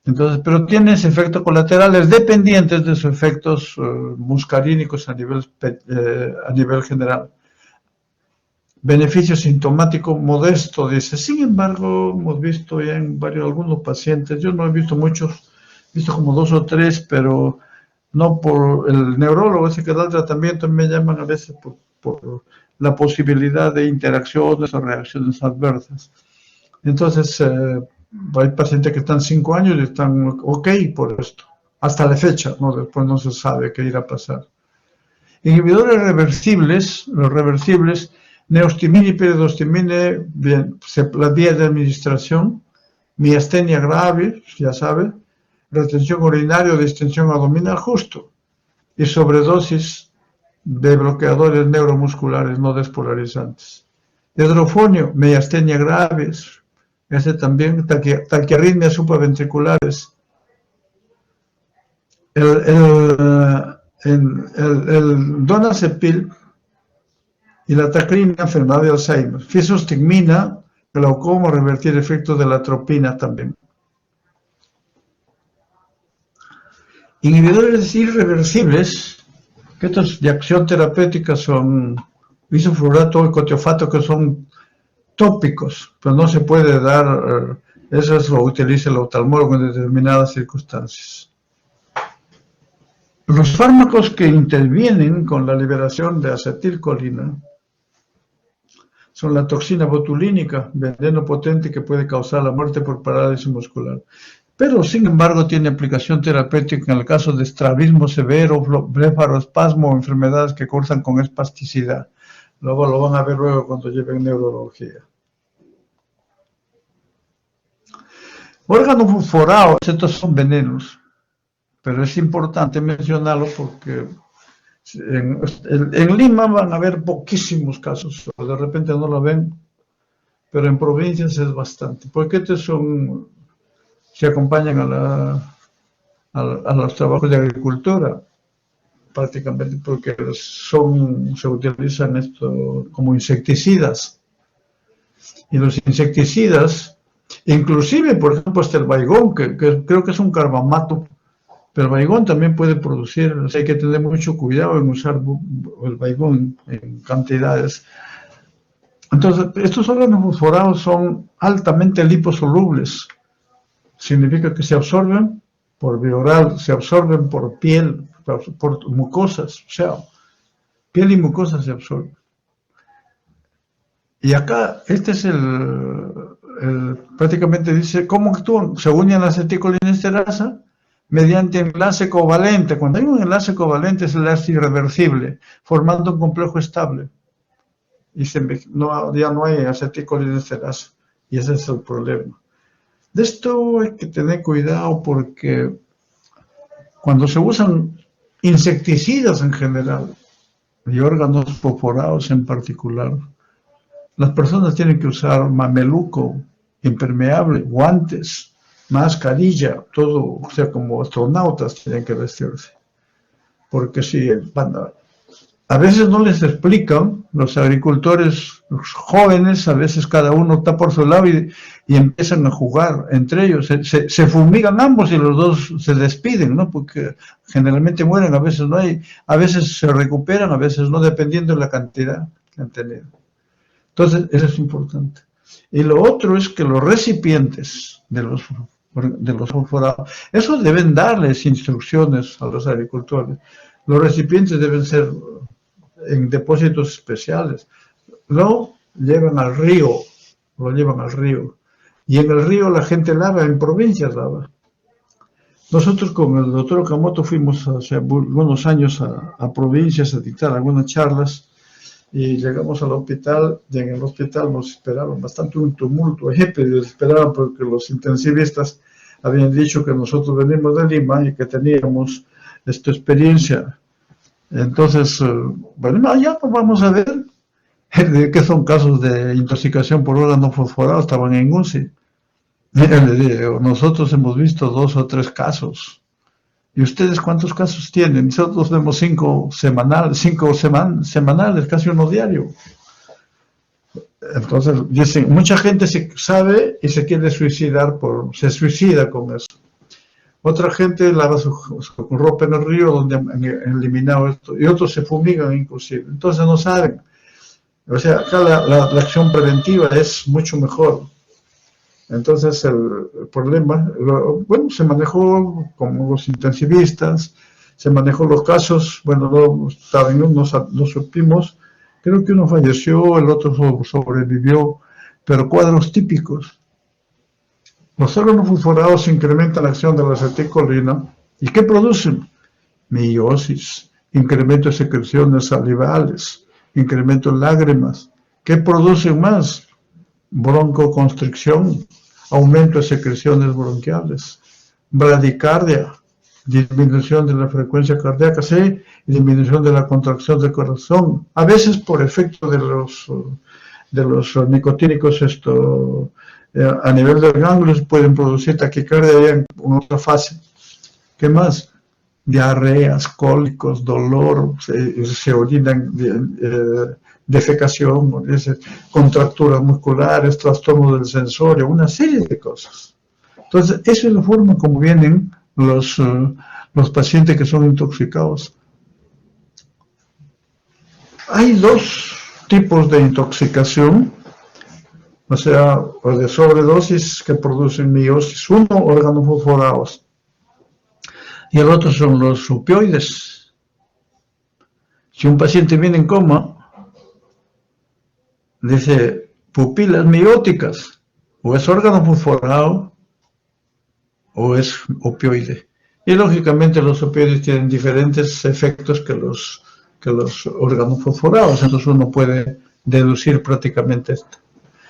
Speaker 1: Entonces, pero tiene efectos colaterales dependientes de sus efectos muscarínicos a nivel general. Beneficio sintomático modesto, dice. Sin embargo, hemos visto ya en algunos pacientes, yo no he visto muchos, he visto como 2 o 3, pero no por el neurólogo ese que da el tratamiento, me llaman a veces por la posibilidad de interacciones o reacciones adversas. Entonces, hay pacientes que están 5 años y están ok por esto, hasta la fecha, ¿no? Después no se sabe qué irá a pasar. Inhibidores reversibles, los reversibles, neostimina y piridostimina, bien, las vías de administración, miastenia gravis, ya sabe, retención urinaria o distensión abdominal justo, y sobredosis de bloqueadores neuromusculares no despolarizantes. Hidrofonio, miastenia gravis, ese también, taquiarritmias supraventriculares. El donazepil y la tacrina, enfermedad de Alzheimer. Fisostigmina, glaucoma, revertir efectos de la atropina también. Inhibidores irreversibles, que estos de acción terapéutica son isoflurato y cotiofato, que son tópicos, pero no se puede dar, eso lo utiliza el oftalmólogo en determinadas circunstancias. Los fármacos que intervienen con la liberación de acetilcolina son la toxina botulínica, veneno potente que puede causar la muerte por parálisis muscular. pero sin embargo tiene aplicación terapéutica en el caso de estrabismo severo, blefaroespasmo o enfermedades que cursan con espasticidad. Luego lo van a ver luego cuando lleven neurología. Órganos fosforados, estos son venenos, pero es importante mencionarlo porque en Lima van a haber poquísimos casos, de repente no lo ven, pero en provincias es bastante, porque estos se acompañan a los trabajos de agricultura, prácticamente porque se utilizan esto como insecticidas. Y los insecticidas, inclusive, por ejemplo, hasta el baigón, que creo que es un carbamato, pero el baigón también puede producir, o sea, hay que tener mucho cuidado en usar el baigón en cantidades. Entonces, estos órganos fosforados son altamente liposolubles. Significa que se absorben por vía oral, se absorben por piel, por mucosas, o sea, piel y mucosas se absorben. Y acá, este es prácticamente dice, ¿cómo actúan? Se unen a la acetilcolinesterasa mediante enlace covalente. Cuando hay un enlace covalente es el enlace irreversible, formando un complejo estable. Y ya no hay acetilcolinesterasa. Y ese es el problema. De esto hay que tener cuidado porque cuando se usan insecticidas en general y órganos fosforados en particular, las personas tienen que usar mameluco, impermeable, guantes, mascarilla, todo, o sea, como astronautas tienen que vestirse. Porque si a veces no les explican, los agricultores, los jóvenes, a veces cada uno está por su lado y empiezan a jugar entre ellos. Se fumigan ambos y los dos se despiden, ¿no? Porque generalmente mueren, a veces no hay, a veces se recuperan, a veces no, dependiendo de la cantidad que han tenido. Entonces, eso es importante. Y lo otro es que los recipientes de los fosforados, eso deben darles instrucciones a los agricultores. Los recipientes deben ser en depósitos especiales. Lo llevan al río, Y en el río la gente lava, en provincias lava. Nosotros con el doctor Okamoto fuimos hace algunos años a provincias a dictar algunas charlas y llegamos al hospital y en el hospital nos esperaban bastante un tumulto, nos esperaban porque los intensivistas habían dicho que nosotros venimos de Lima y que teníamos esta experiencia. Entonces, bueno, ya pues vamos a ver que son casos de intoxicación por órgano fosforado, estaban en UCI. Nosotros hemos visto 2 o 3 casos. ¿Y ustedes cuántos casos tienen? Nosotros vemos 5 semanales, casi uno diario. Entonces, dicen, mucha gente se sabe y se quiere suicidar, se suicida con eso. Otra gente lava su ropa en el río donde han eliminado esto, y otros se fumigan inclusive. Entonces no saben. O sea, acá la acción preventiva es mucho mejor. Entonces el problema, bueno, se manejó como los intensivistas, se manejó los casos, bueno, no supimos, creo que uno falleció, el otro sobrevivió, pero cuadros típicos. Los órganos fosforados incrementan la acción de la acetilcolina. ¿Y qué producen? Meiosis, incremento de secreciones salivales, incremento de lágrimas. ¿Qué producen más? Broncoconstricción, aumento de secreciones bronquiales, bradicardia, disminución de la frecuencia cardíaca, sí, y disminución de la contracción del corazón, a veces por efecto de los nicotínicos, a nivel de ganglios pueden producir taquicardia en otra fase. ¿Qué más? Diarreas, cólicos, dolor, se orinan, defecación, contracturas musculares, trastornos del sensorio, una serie de cosas. Entonces, esa es la forma como vienen los pacientes que son intoxicados. Hay 2 tipos de intoxicación, o sea, o de sobredosis que producen meiosis. Uno, órganos fosforados, y el otro son los opioides. Si un paciente viene en coma, dice pupilas meióticas, o es órgano fosforado, o es opioide. Y lógicamente los opioides tienen diferentes efectos que los organofosforados, entonces uno puede deducir prácticamente esto.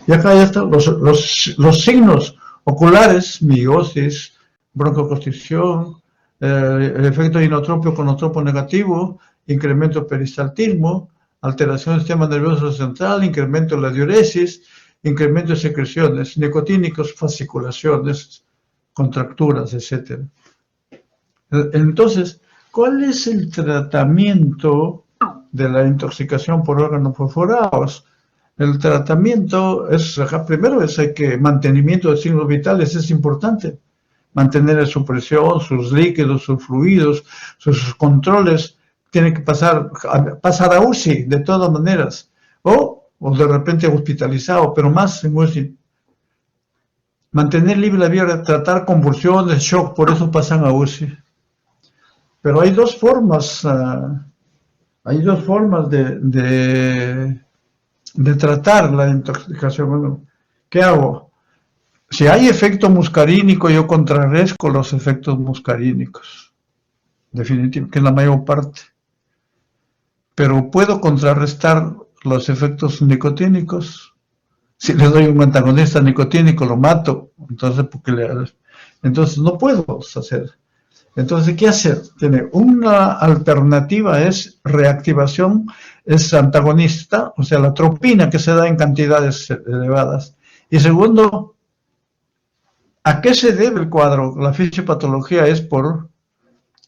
Speaker 1: Y acá ya están los signos oculares: miosis, broncoconstricción, el efecto inotropio conotropo negativo, incremento del peristaltismo, alteración del sistema nervioso central, incremento de la diuresis, incremento de secreciones, nicotínicos, fasciculaciones, contracturas, etc. Entonces, ¿cuál es el tratamiento de la intoxicación por órganos fosforados? El tratamiento es, primero es que mantenimiento de signos vitales es importante. Mantener su presión, sus líquidos, sus fluidos, sus controles. Tiene que pasar a UCI de todas maneras. O de repente hospitalizado, pero más en UCI. Mantener libre la vía, tratar convulsiones, shock, por eso pasan a UCI. Pero hay dos formas, de tratar la intoxicación. Bueno, ¿qué hago? Si hay efecto muscarínico, yo contrarrezco los efectos muscarínicos, definitivamente, que es la mayor parte. Pero puedo contrarrestar los efectos nicotínicos. Si le doy un antagonista nicotínico, lo mato. Entonces no puedo hacer. Entonces, ¿qué hacer? Tiene una alternativa, es reactivación, es antagonista, o sea, la tropina que se da en cantidades elevadas. Y segundo, ¿a qué se debe el cuadro? La fisiopatología es por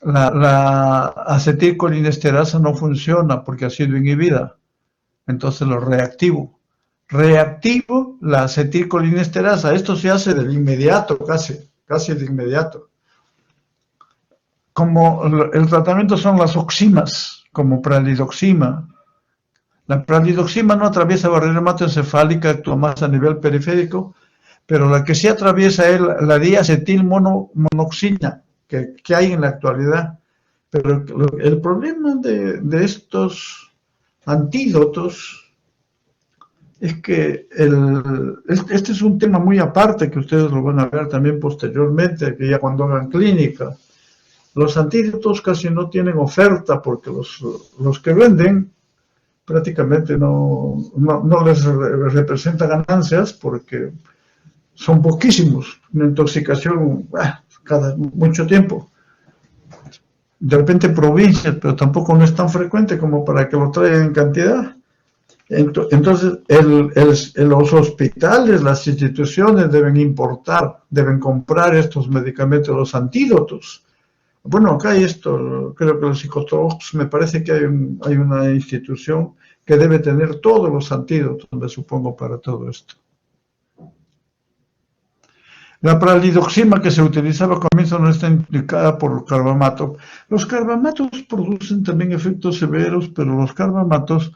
Speaker 1: la acetilcolinesterasa no funciona porque ha sido inhibida. Entonces lo reactivo. Reactivo la acetilcolinesterasa. Esto se hace de inmediato, casi de inmediato. Como el tratamiento son las oximas, como pralidoxima. La pralidoxima no atraviesa barrera hematoencefálica, actúa más a nivel periférico, pero la que sí atraviesa es la diacetilmonoxina que hay en la actualidad. Pero el problema de estos antídotos es que este es un tema muy aparte que ustedes lo van a ver también posteriormente, que ya cuando hagan clínica. Los antídotos casi no tienen oferta porque los que venden prácticamente no les representa ganancias porque son poquísimos, una intoxicación cada mucho tiempo. De repente provincias, pero tampoco no es tan frecuente como para que lo traigan en cantidad. Entonces, los hospitales, las instituciones deben importar, deben comprar estos medicamentos, los antídotos. Bueno, acá hay esto, creo que los psicólogos, me parece que hay una institución que debe tener todos los antídotos, me supongo, para todo esto. La pralidoxima que se utilizaba al comienzo no está indicada por el carbamato. Los carbamatos producen también efectos severos, pero los carbamatos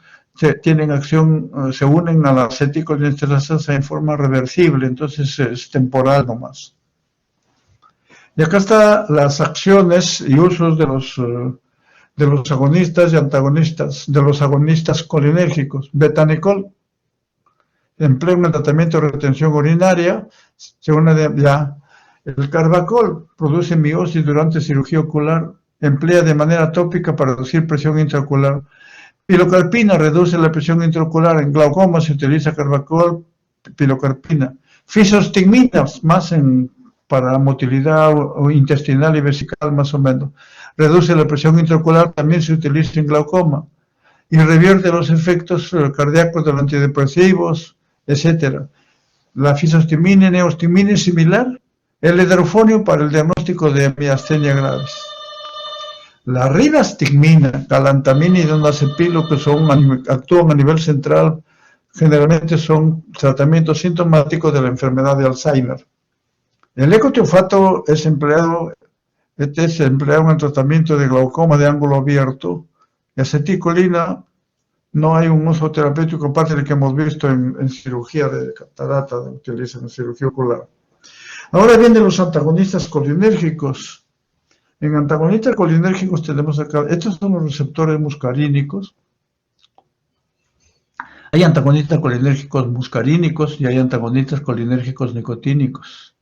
Speaker 1: tienen acción, se unen a la acetilcolinesterasa en forma reversible, entonces es temporal nomás. Y acá están las acciones y usos de los agonistas y antagonistas, de los agonistas colinérgicos. Betanicol emplea un tratamiento de retención urinaria, según el carbacol produce miosis durante cirugía ocular, emplea de manera tópica para reducir presión intraocular. Pilocarpina reduce la presión intraocular, en glaucoma se utiliza carbacol, pilocarpina. Fisostigmina, más para motilidad intestinal y vesical más o menos. Reduce la presión intraocular, también se utiliza en glaucoma. Y revierte los efectos cardíacos de los antidepresivos, etc. La fisostigmina y neostigmina es similar. El hidrofonio para el diagnóstico de miastenia graves. La ribastigmina, galantamina y donazepilo, que actúan a nivel central, generalmente son tratamientos sintomáticos de la enfermedad de Alzheimer. El ecotiofato es empleado en el tratamiento de glaucoma de ángulo abierto. La acetilcolina no hay un uso terapéutico aparte del que hemos visto en cirugía de catarata, utilizan en cirugía ocular. Ahora vienen los antagonistas colinérgicos. En antagonistas colinérgicos tenemos acá, estos son los receptores muscarínicos. Hay antagonistas colinérgicos muscarínicos y hay antagonistas colinérgicos nicotínicos.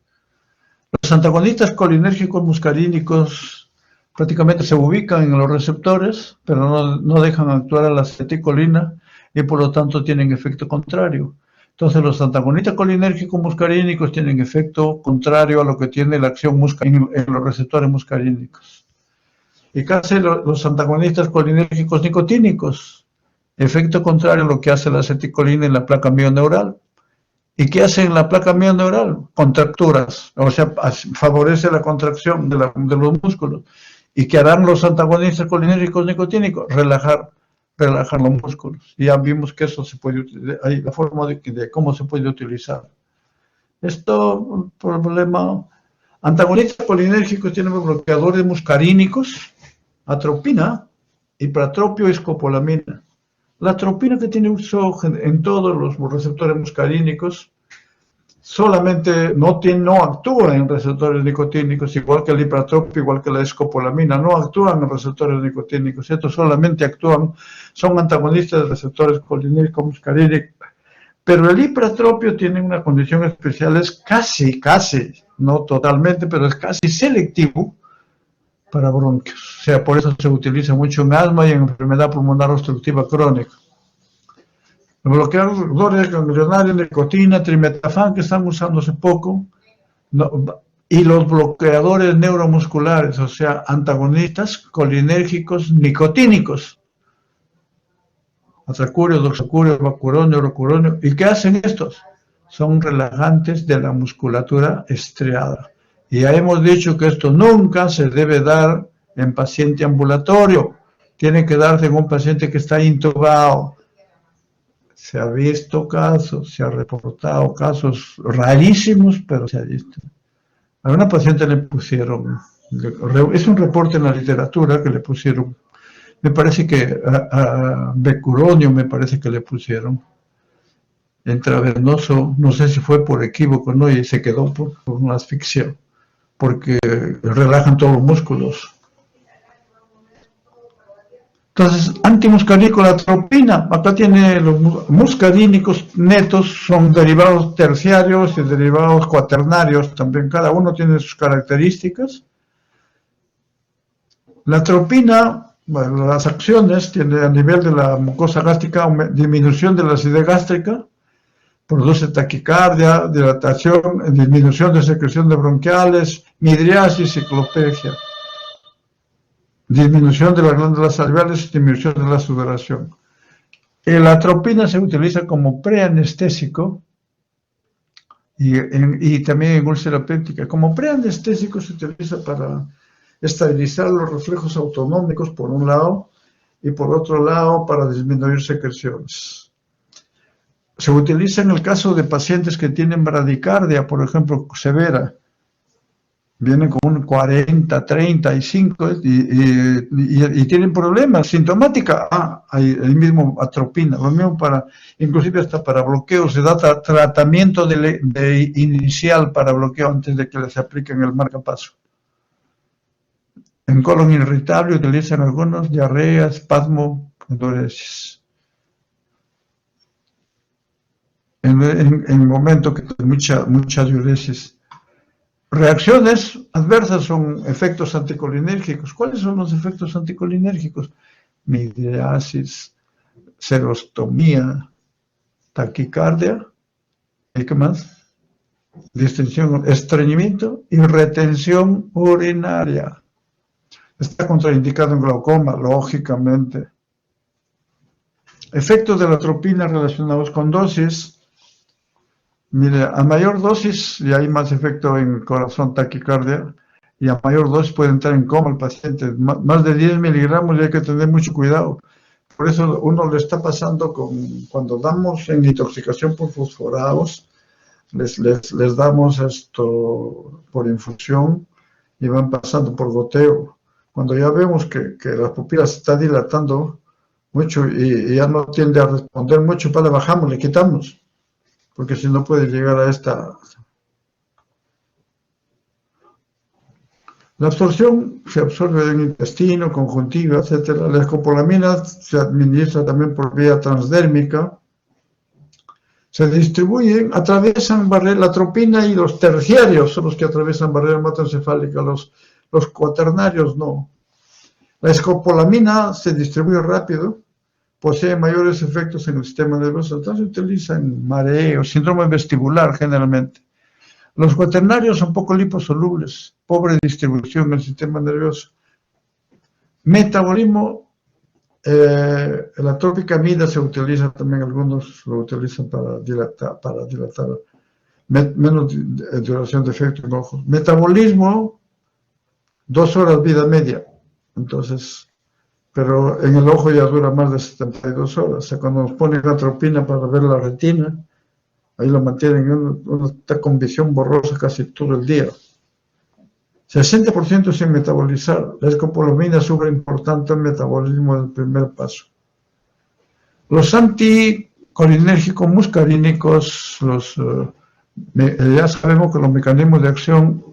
Speaker 1: Los antagonistas colinérgicos muscarínicos prácticamente se ubican en los receptores, pero no dejan actuar a la acetilcolina y por lo tanto tienen efecto contrario. Entonces los antagonistas colinérgicos muscarínicos tienen efecto contrario a lo que tiene la acción en los receptores muscarínicos. ¿Y qué hacen los antagonistas colinérgicos nicotínicos? Efecto contrario a lo que hace la acetilcolina en la placa mioneural. ¿Y qué hace en la placa mioneural? Contracturas, o sea, favorece la contracción de los músculos. ¿Y qué harán los antagonistas colinérgicos nicotínicos? Relajar los músculos. Y ya vimos que eso se puede utilizar, hay la forma de cómo se puede utilizar. Esto, un problema. Antagonistas colinérgicos tienen bloqueadores muscarínicos, atropina, hipratropio y escopolamina. La atropina, que tiene uso en todos los receptores muscarínicos, solamente no actúa en receptores nicotínicos, igual que el hipratropio, igual que la escopolamina, no actúan en receptores nicotínicos. Estos solamente son antagonistas de receptores colinérgicos muscarínicos. Pero el hipratropio tiene una condición especial, es casi, no totalmente, pero es casi selectivo para bronquios. O sea, por eso se utiliza mucho en asma y en enfermedad pulmonar obstructiva crónica. Los bloqueadores ganglionarios de nicotina, trimetafán, que están usándose poco, y los bloqueadores neuromusculares, o sea, antagonistas colinérgicos nicotínicos. Atracurio, doxacurio, bacuronio, rocuronio. ¿Y qué hacen estos? Son relajantes de la musculatura estriada. Y ya hemos dicho que esto nunca se debe dar en paciente ambulatorio. Tiene que darse en un paciente que está intubado. Se ha visto casos, se ha reportado casos rarísimos, pero se ha visto. A una paciente le pusieron, es un reporte en la literatura que le pusieron, me parece que a becuronio, me parece que le pusieron intravenoso, no sé si fue por equívoco, ¿no? Y se quedó por una asfixia, porque relajan todos los músculos. Entonces, antimuscarínico, la atropina, acá tiene los muscarínicos netos, son derivados terciarios y derivados cuaternarios, también cada uno tiene sus características. La atropina, bueno, las acciones, tiene a nivel de la mucosa gástrica disminución de la acidez gástrica, produce taquicardia, dilatación, disminución de secreción de bronquiales, midriasis, ciclopegia. Disminución de las glándulas salivales, disminución de la sudoración. La atropina se utiliza como preanestésico y también en úlcera péptica. Como preanestésico se utiliza para estabilizar los reflejos autonómicos por un lado y por otro lado para disminuir secreciones. Se utiliza en el caso de pacientes que tienen bradicardia, por ejemplo, severa. Vienen con un 40, 35 y tienen problemas. Sintomática, ahí mismo atropina. Lo mismo inclusive hasta para bloqueo. Se da tratamiento de inicial para bloqueo antes de que les apliquen el marcapaso. En colon irritable utilizan algunos diarrea, espasmo, enduresis. En momento que hay mucha diuresis. Reacciones adversas son efectos anticolinérgicos. ¿Cuáles son los efectos anticolinérgicos? Midriasis, serostomía, taquicardia, ¿y qué más? Distensión, estreñimiento y retención urinaria. Está contraindicado en glaucoma, lógicamente. Efectos de la atropina relacionados con dosis. Mire, a mayor dosis ya hay más efecto en corazón, taquicardia, y a mayor dosis puede entrar en coma el paciente. Más de 10 miligramos y hay que tener mucho cuidado. Por eso uno le está pasando cuando damos en intoxicación por fosforados, les damos esto por infusión y van pasando por goteo. Cuando ya vemos que las pupilas se está dilatando mucho y ya no tiende a responder mucho, le bajamos, le quitamos. Porque si no puede llegar a esta. La absorción se absorbe en el intestino, conjuntiva, etc. La escopolamina se administra también por vía transdérmica. Se distribuyen, atraviesan barrera, la atropina y los terciarios son los que atraviesan barrera hematoencefálica, los cuaternarios no. La escopolamina se distribuye rápido, posee mayores efectos en el sistema nervioso, entonces se utiliza en mareo, síndrome vestibular generalmente. Los cuaternarios son poco liposolubles, pobre distribución en el sistema nervioso. Metabolismo, la tropicamida se utiliza también, algunos lo utilizan para dilatar menos duración de efecto en ojos. Metabolismo, 2 horas vida media, entonces, pero en el ojo ya dura más de 72 horas, o sea, cuando nos ponen atropina para ver la retina, ahí lo mantienen, uno está con visión borrosa casi todo el día. 60% sin metabolizar. La escopolamina sufre importante el metabolismo del primer paso. Los anticolinérgicos muscarínicos, ya sabemos que los mecanismos de acción,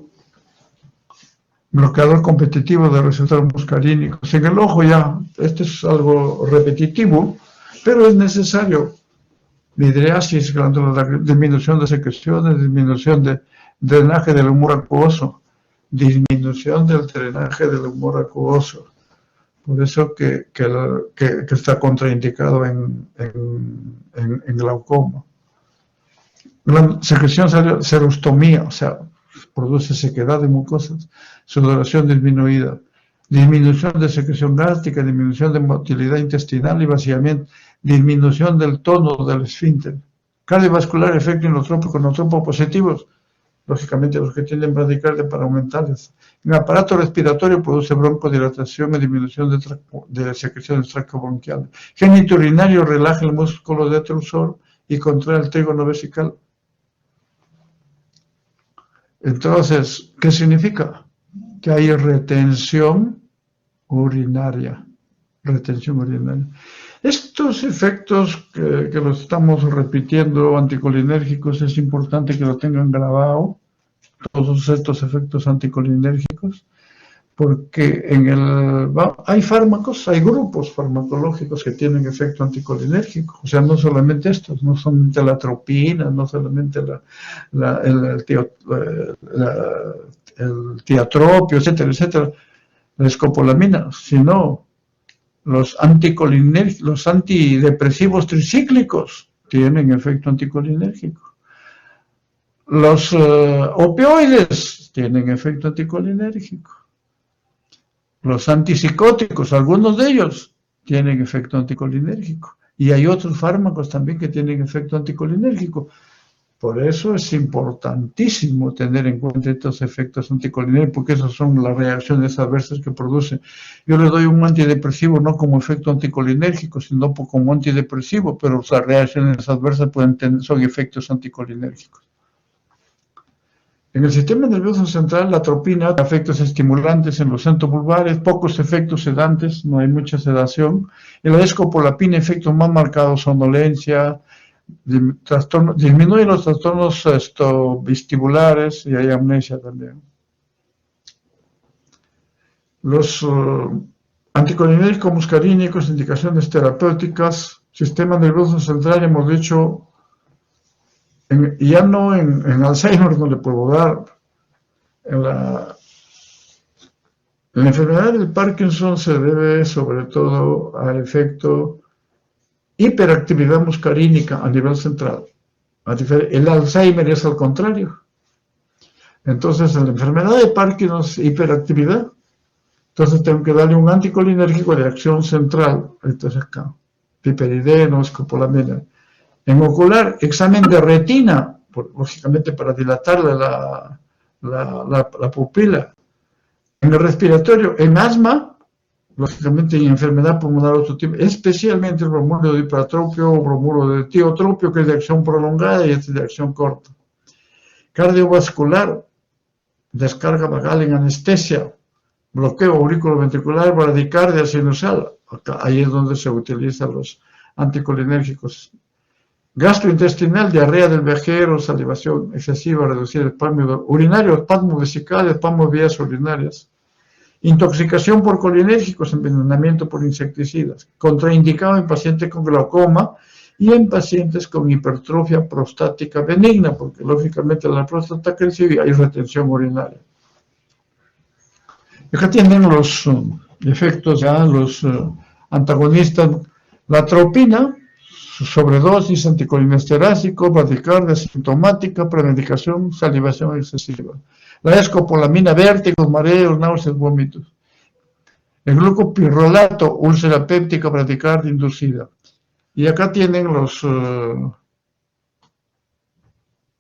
Speaker 1: bloqueador competitivo de receptores muscarínicos. En el ojo ya, esto es algo repetitivo, pero es necesario. Midriasis glandular, disminución de secreciones, disminución de drenaje del humor acuoso, disminución del drenaje del humor acuoso. Por eso que está contraindicado en glaucoma. La secreción serostomía, o sea, produce sequedad de mucosas, sudoración disminuida, disminución de secreción gástrica, disminución de motilidad intestinal y vaciamiento, disminución del tono del esfínter. Cardiovascular, efecto inotrópico, notrópicos positivos, lógicamente los que tienen bradicardia para aumentarles. En el aparato respiratorio produce broncodilatación y disminución de secreciones tractobronquiales. Genitourinario, relaja el músculo detrusor y contrae el trígono vesical. Entonces, ¿qué significa? Que hay retención urinaria. Retención urinaria. Estos efectos que los estamos repitiendo, anticolinérgicos, es importante que lo tengan grabado, todos estos efectos anticolinérgicos, porque hay fármacos, hay grupos farmacológicos que tienen efecto anticolinérgico, o sea, no solamente estos, no solamente la atropina, no solamente el tiatropio, etcétera, etcétera, la escopolamina, sino los antidepresivos tricíclicos tienen efecto anticolinérgico. Los opioides tienen efecto anticolinérgico. Los antipsicóticos, algunos de ellos, tienen efecto anticolinérgico. Y hay otros fármacos también que tienen efecto anticolinérgico. Por eso es importantísimo tener en cuenta estos efectos anticolinérgicos, porque esas son las reacciones adversas que produce. Yo le doy un antidepresivo no como efecto anticolinérgico, sino como antidepresivo, pero las reacciones adversas son efectos anticolinérgicos. En el sistema nervioso central, la atropina, efectos estimulantes en los centros vulvares, pocos efectos sedantes, no hay mucha sedación. En la escopolamina, efectos más marcados, somnolencia, disminuye los trastornos vestibulares y hay amnesia también. Los anticolinérgicos muscarínicos, indicaciones terapéuticas, sistema nervioso central, hemos dicho, ya no en Alzheimer no le puedo dar. En la enfermedad del Parkinson se debe sobre todo al efecto hiperactividad muscarínica a nivel central. El Alzheimer es al contrario. Entonces, en la enfermedad de Parkinson es hiperactividad. Entonces, tengo que darle un anticolinérgico de acción central. Entonces, acá, piperideno, escopolamina. En ocular, examen de retina, lógicamente para dilatarle la pupila. En el respiratorio, en asma, lógicamente en enfermedad pulmonar otro tipo, especialmente el bromuro de hipertropio o bromuro de tiotropio, que es de acción prolongada y este es de acción corta. Cardiovascular, descarga vagal en anestesia, bloqueo auriculoventricular, bradicardia sinusal. Ahí es donde se utilizan los anticolinérgicos. Gastrointestinal, diarrea del viajero, salivación excesiva, reducir el espasmo urinario, espasmo vesical, espasmo de vías urinarias. Intoxicación por colinérgicos, envenenamiento por insecticidas, contraindicado en pacientes con glaucoma y en pacientes con hipertrofia prostática benigna, porque lógicamente la próstata crece y hay retención urinaria. Acá tienen los efectos, ya los antagonistas, la atropina, sobredosis, anticolinesterásico, bradicardia sintomática, premedicación, salivación excesiva. La escopolamina, vértigos, mareos, náuseas, vómitos. El glucopirrolato, úlcera péptica, bradicardia inducida. Y acá tienen los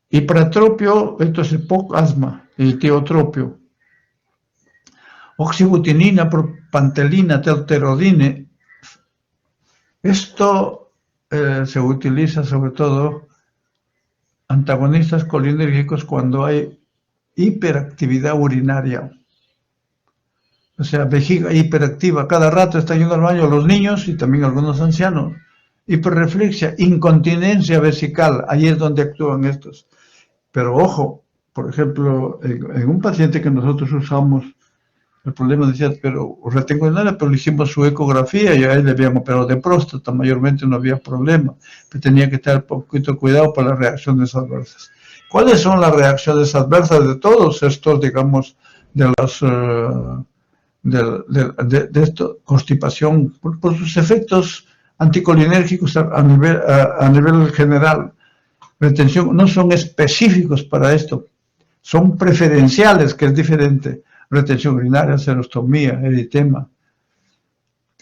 Speaker 1: hipertropio, esto es asma, y tiotropio. Oxibutinina, propantelina, telterodine. Esto se utiliza sobre todo antagonistas colinérgicos cuando hay hiperactividad urinaria. O sea, vejiga hiperactiva, cada rato está yendo al baño los niños y también algunos ancianos. Hiperreflexia, incontinencia vesical, ahí es donde actúan estos. Pero ojo, por ejemplo, en un paciente que nosotros usamos, el problema decía, pero retengo nada, pero le hicimos su ecografía y a él le habían operado de próstata, mayormente no había problema, pero tenía que estar un poquito cuidado para las reacciones adversas. ¿Cuáles son las reacciones adversas de todos estos, digamos, de las de esto, constipación, por sus efectos anticolinérgicos a nivel general? Retención, no son específicos para esto, son preferenciales, que es diferente. Retención urinaria, serostomía, eritema.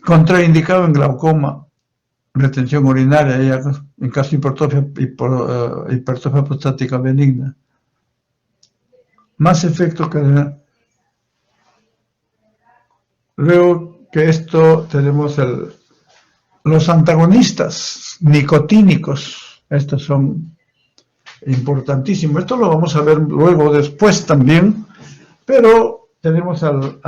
Speaker 1: Contraindicado en glaucoma, retención urinaria, en caso de hipertrofia prostática benigna. Más efecto que... Luego que esto tenemos los antagonistas nicotínicos. Estos son importantísimos. Esto lo vamos a ver luego después también, pero tenemos al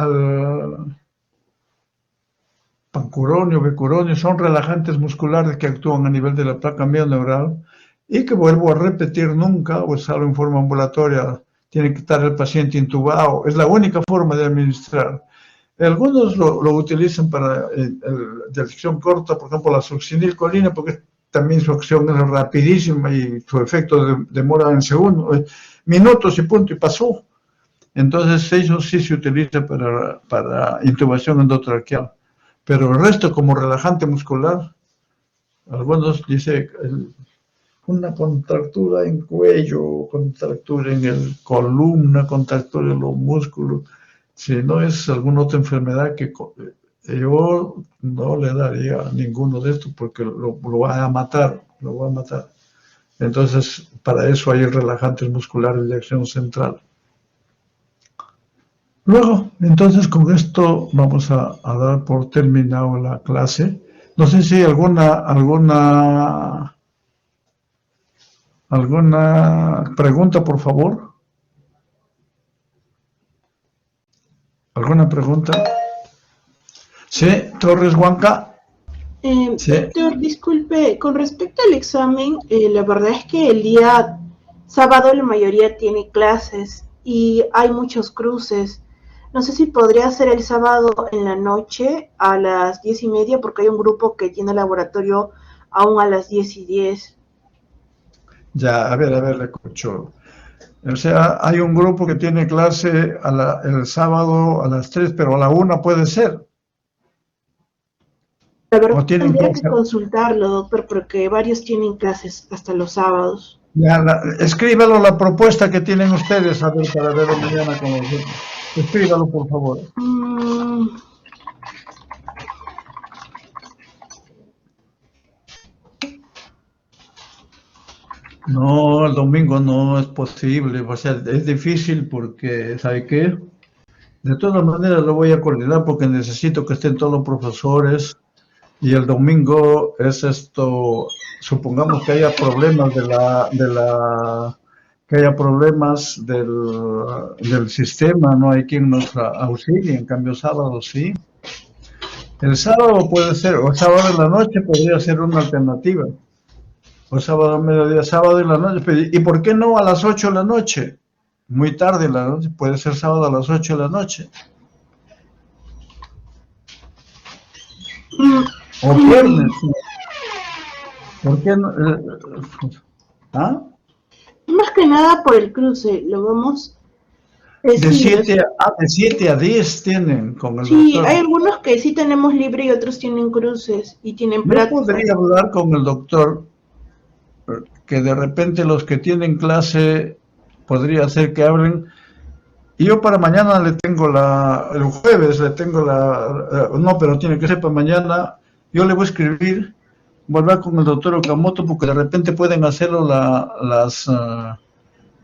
Speaker 1: pancuronio, becuronio, son relajantes musculares que actúan a nivel de la placa neural y que, vuelvo a repetir, nunca, o salvo en forma ambulatoria, tiene que estar el paciente intubado. Es la única forma de administrar. Algunos lo utilizan para dirección corta, por ejemplo, la succinilcolina, porque también su acción es rapidísima y su efecto demora en segundos, minutos y punto, y pasó. Entonces, eso sí se utiliza para intubación endotraqueal. Pero el resto, como relajante muscular, algunos dicen una contractura en cuello, contractura en el columna, contractura en los músculos. Si no es alguna otra enfermedad que yo no le daría ninguno de estos porque lo va a matar, lo va a matar. Entonces, para eso hay relajantes musculares de acción central. Luego, entonces con esto vamos a dar por terminado la clase. No sé si alguna pregunta, por favor. ¿Alguna pregunta? Sí, Torres Huanca.
Speaker 2: Sí. Doctor, disculpe, con respecto al examen, la verdad es que el día sábado la mayoría tiene clases y hay muchos cruces. No sé si podría ser el sábado en la noche a las 10:30, porque hay un grupo que tiene laboratorio aún a las 10:10.
Speaker 1: Ya, a ver, le escucho. O sea, hay un grupo que tiene clase el sábado a las 3, pero a la 1 puede ser.
Speaker 2: La verdad tendría que consultarlo, doctor, porque varios tienen clases hasta los sábados.
Speaker 1: Ya, escríbalo la propuesta que tienen ustedes, a ver, para verlo mañana con nosotros. Escríbalo, por favor. No, el domingo no es posible, o sea, es difícil porque, ¿sabe qué? De todas maneras lo voy a coordinar porque necesito que estén todos los profesores y el domingo es esto, supongamos que haya problemas que haya problemas del sistema, no hay quien nos auxilie, en cambio sábado sí. El sábado puede ser, o sábado en la noche podría ser una alternativa. O sábado a mediodía, sábado en la noche. ¿Y por qué no a las 8 de la noche? Muy tarde en la noche, puede ser sábado a las 8 de la noche. O viernes. ¿Por qué no? ¿Ah?
Speaker 2: Más que nada por el cruce, lo vamos.
Speaker 1: De
Speaker 2: Sí,
Speaker 1: 7 a 10 tienen con el
Speaker 2: sí, hay
Speaker 1: doctor.
Speaker 2: algunos que sí tenemos libre y otros tienen cruces y tienen
Speaker 1: Yo
Speaker 2: prácticas.
Speaker 1: podría hablar con el doctor que de repente los que tienen clase podría ser que hablen. Y yo para mañana le tengo el jueves le tengo no, pero tiene que ser para mañana. Yo le voy a escribir, voy a hablar con el doctor Okamoto porque de repente pueden hacerlo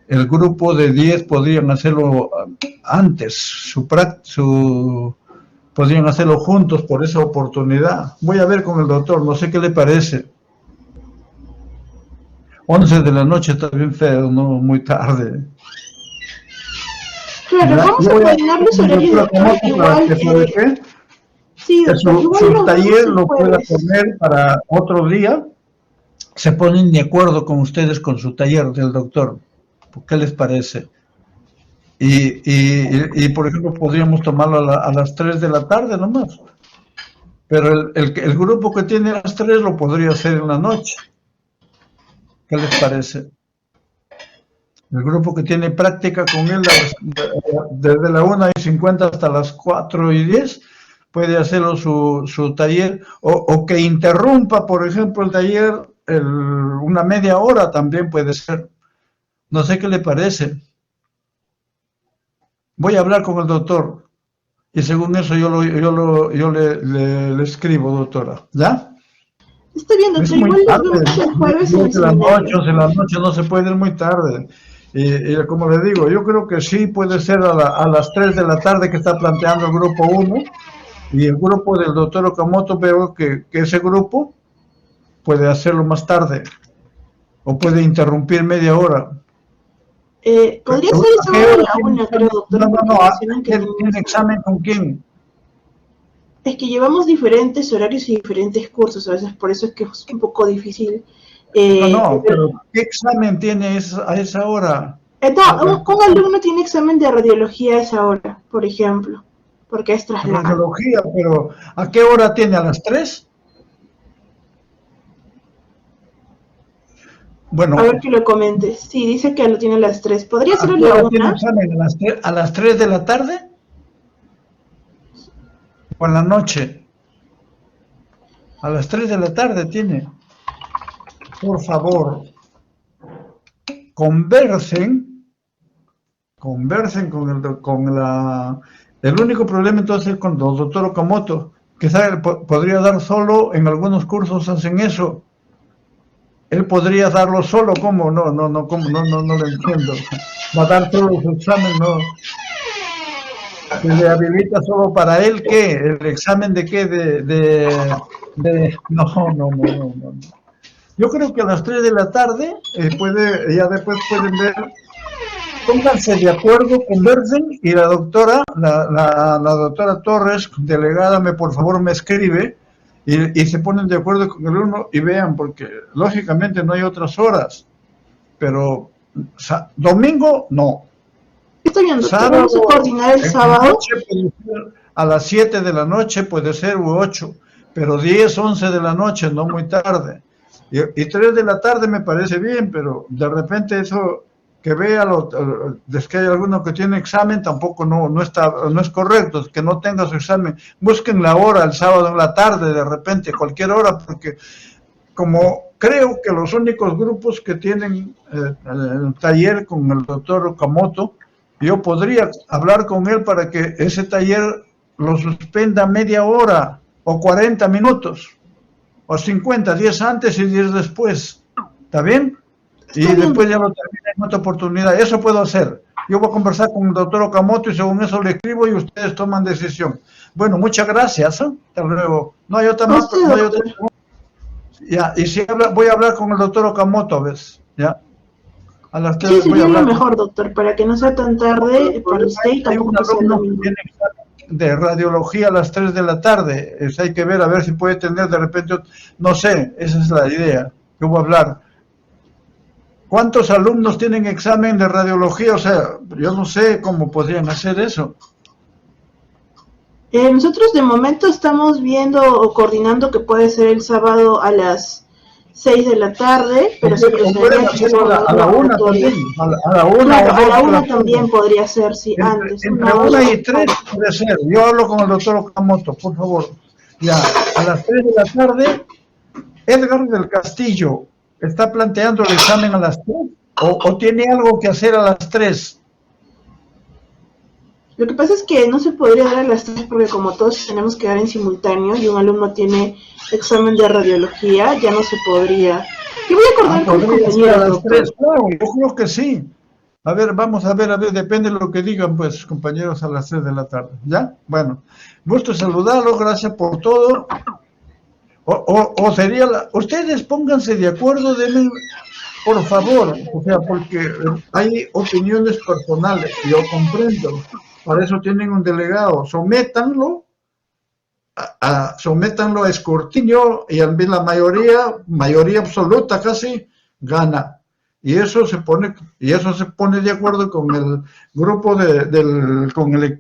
Speaker 1: el grupo de 10 podrían hacerlo antes, podrían hacerlo juntos por esa oportunidad. Voy a ver con el doctor, no sé qué le parece. 11 de la noche está bien feo, no muy tarde.
Speaker 2: Claro,
Speaker 1: ¿Ya?
Speaker 2: vamos
Speaker 1: Yo
Speaker 2: a
Speaker 1: voy a
Speaker 2: coordinar los
Speaker 1: el
Speaker 2: horarios,
Speaker 1: doctor
Speaker 2: doctor.
Speaker 1: Okamoto para
Speaker 2: Igual,
Speaker 1: que, ¿sabe qué?
Speaker 2: sí,
Speaker 1: Que
Speaker 2: doctor, igual
Speaker 1: su
Speaker 2: nos vemos
Speaker 1: taller
Speaker 2: el
Speaker 1: lo pueda
Speaker 2: jueves.
Speaker 1: poner para otro día. Se ponen de acuerdo con ustedes con su taller del doctor. ¿Qué les parece? Y por ejemplo, podríamos tomarlo a las 3 de la tarde nomás. Pero el grupo que tiene a las 3 lo podría hacer en la noche. ¿Qué les parece? El grupo que tiene práctica con él desde la 1:50 hasta las 4:10 puede hacerlo su taller o que interrumpa, por ejemplo, el taller una media hora también puede ser. No sé qué le parece. Voy a hablar con el doctor y según eso yo le escribo, doctora. ¿Ya?
Speaker 2: Está bien,
Speaker 1: Es
Speaker 2: doctor,
Speaker 1: muy
Speaker 2: igual nos
Speaker 1: tarde,
Speaker 2: vemos el jueves en
Speaker 1: 10
Speaker 2: el
Speaker 1: de la noche,
Speaker 2: seminario.
Speaker 1: 11 de la noche, no se puede ir muy tarde. Y como le digo, yo creo que sí puede ser a las 3 de la tarde que está planteando el grupo 1 y el grupo del doctor Okamoto veo que ese grupo puede hacerlo más tarde o puede interrumpir media hora.
Speaker 2: Podría ser el
Speaker 1: ¿A qué
Speaker 2: sábado a
Speaker 1: hora
Speaker 2: la
Speaker 1: tiene
Speaker 2: una, creo,
Speaker 1: examen?
Speaker 2: doctor,
Speaker 1: No, no,
Speaker 2: porque
Speaker 1: no,
Speaker 2: mencionan que tienen
Speaker 1: ¿tiene
Speaker 2: examen.
Speaker 1: examen con quién?
Speaker 2: Es que llevamos diferentes horarios y diferentes cursos, a veces por eso es que es un poco difícil.
Speaker 1: No, no,
Speaker 2: Pero,
Speaker 1: pero ¿qué examen tiene a esa hora?
Speaker 2: no, un alumno tiene examen de radiología a esa hora, por ejemplo, porque es traslado.
Speaker 1: Radiología, pero ¿a qué hora tiene? ¿A las 3?
Speaker 2: A ver
Speaker 1: Bueno,
Speaker 2: que lo comentes. Sí, dice que lo tiene a las 3. ¿Podría ser
Speaker 1: ¿a
Speaker 2: a
Speaker 1: qué
Speaker 2: la
Speaker 1: hora tiene
Speaker 2: 1?
Speaker 1: examen? ¿A las 3 de la tarde? ¿O en la noche? A las 3 de la tarde tiene. Por favor, conversen el único problema entonces es con el doctor Okamoto, que podría dar solo, en algunos cursos hacen eso. Él podría darlo solo, ¿cómo? No lo entiendo. Va a dar solo su examen, no. Se le habilita solo para él, ¿qué? ¿El examen de qué? No. Yo creo que a las 3 de la tarde ya después pueden ver, pónganse de acuerdo, conversen y la doctora Torres, delegada, por favor me escribe y se ponen de acuerdo con el uno y vean, porque lógicamente no hay otras horas, pero domingo no.
Speaker 2: Está bien, doctor.
Speaker 1: Sábado,
Speaker 2: Vamos a coordinar el
Speaker 1: en la
Speaker 2: sábado.
Speaker 1: noche puede ser a las 7 de la noche, puede ser, u 8, pero 10, 11 de la noche, no muy tarde. Y 3 de la tarde me parece bien, pero de repente eso, que vea, es que hay alguno que tiene examen, tampoco no es correcto, que no tenga su examen. Busquen la hora, el sábado en la tarde, de repente, cualquier hora, porque como creo que los únicos grupos que tienen el taller con el doctor Okamoto, yo podría hablar con él para que ese taller lo suspenda media hora o 40 minutos o 50, 10 antes y 10 después. ¿Está bien? Y
Speaker 2: Está bien,
Speaker 1: después ya
Speaker 2: doctor.
Speaker 1: lo termina en otra oportunidad. Eso puedo hacer. Yo voy a conversar con el doctor Okamoto y según eso le escribo y ustedes toman decisión. Bueno, muchas gracias. Hasta luego. No hay otra
Speaker 2: A
Speaker 1: más.
Speaker 2: usted,
Speaker 1: No hay otra.
Speaker 2: doctor.
Speaker 1: Ya, y si voy a hablar con el doctor Okamoto, ¿ves? Ya. A las
Speaker 2: Sí,
Speaker 1: 3 voy a
Speaker 2: sería lo
Speaker 1: hablar.
Speaker 2: mejor, doctor, para que no sea tan tarde para usted y
Speaker 1: Hay un
Speaker 2: tampoco sea el
Speaker 1: alumno que
Speaker 2: domingo.
Speaker 1: tiene examen de radiología a las 3 de la tarde. Hay que ver a ver si puede tener de repente, no sé, esa es la idea. Yo voy a hablar. ¿Cuántos alumnos tienen examen de radiología? O sea, yo no sé cómo podrían hacer eso.
Speaker 2: Nosotros de momento estamos viendo o coordinando que puede ser el sábado a las 6 de la tarde, pero se procedería
Speaker 1: a la 1 también, a la 1
Speaker 2: claro, a la 1 también podría ser, sí, antes.
Speaker 1: Entre 1 y 3 puede ser. Yo hablo con el doctor Okamoto, por favor. Ya, a las 3 de la tarde, Edgar del Castillo, ¿está planteando el examen a las 3? ¿O tiene algo que hacer a las 3?
Speaker 2: Lo que pasa es que no se podría dar a las 3 porque como todos tenemos que dar en simultáneo y un alumno tiene examen de radiología, ya no se podría. Yo voy a acordar con mis compañeros,
Speaker 1: a las 3, claro, yo creo que sí. A ver, vamos a ver, depende de lo que digan, pues, compañeros, a las 3 de la tarde. ¿Ya? Bueno, gusto saludarlos, gracias por todo. O sería ustedes pónganse de acuerdo, denme, por favor, o sea, porque hay opiniones personales, yo comprendo. Para eso tienen un delegado, sométanlo a escrutinio y la mayoría absoluta casi, gana. Y eso se pone de acuerdo con el grupo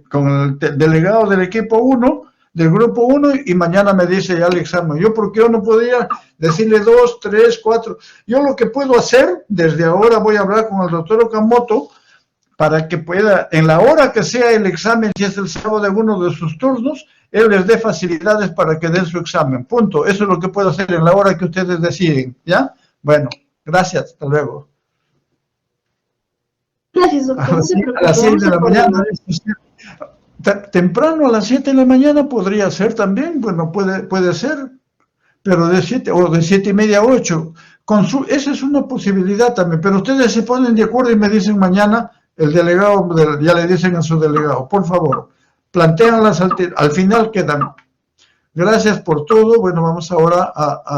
Speaker 1: con el delegado del equipo 1, del grupo 1, y mañana me dice ya el examen. Yo, ¿por qué yo no podría decirle 2, 3, 4? Yo lo que puedo hacer, desde ahora voy a hablar con el doctor Okamoto, para que pueda, en la hora que sea el examen, si es el sábado de alguno de sus turnos, él les dé facilidades para que den su examen. Punto. Eso es lo que puedo hacer en la hora que ustedes deciden. ¿Ya? Bueno, gracias. Hasta luego.
Speaker 2: Gracias, doctor.
Speaker 1: A las 6 de la mañana. Temprano, a las 7 de la mañana podría ser también. Bueno, puede ser. Pero de 7 o de 7 y media a 8. Esa es una posibilidad también. Pero ustedes se ponen de acuerdo y me dicen mañana. El delegado, ya le dicen a su delegado, por favor, plantéanlas al final quedan. Gracias por todo. Bueno, vamos ahora a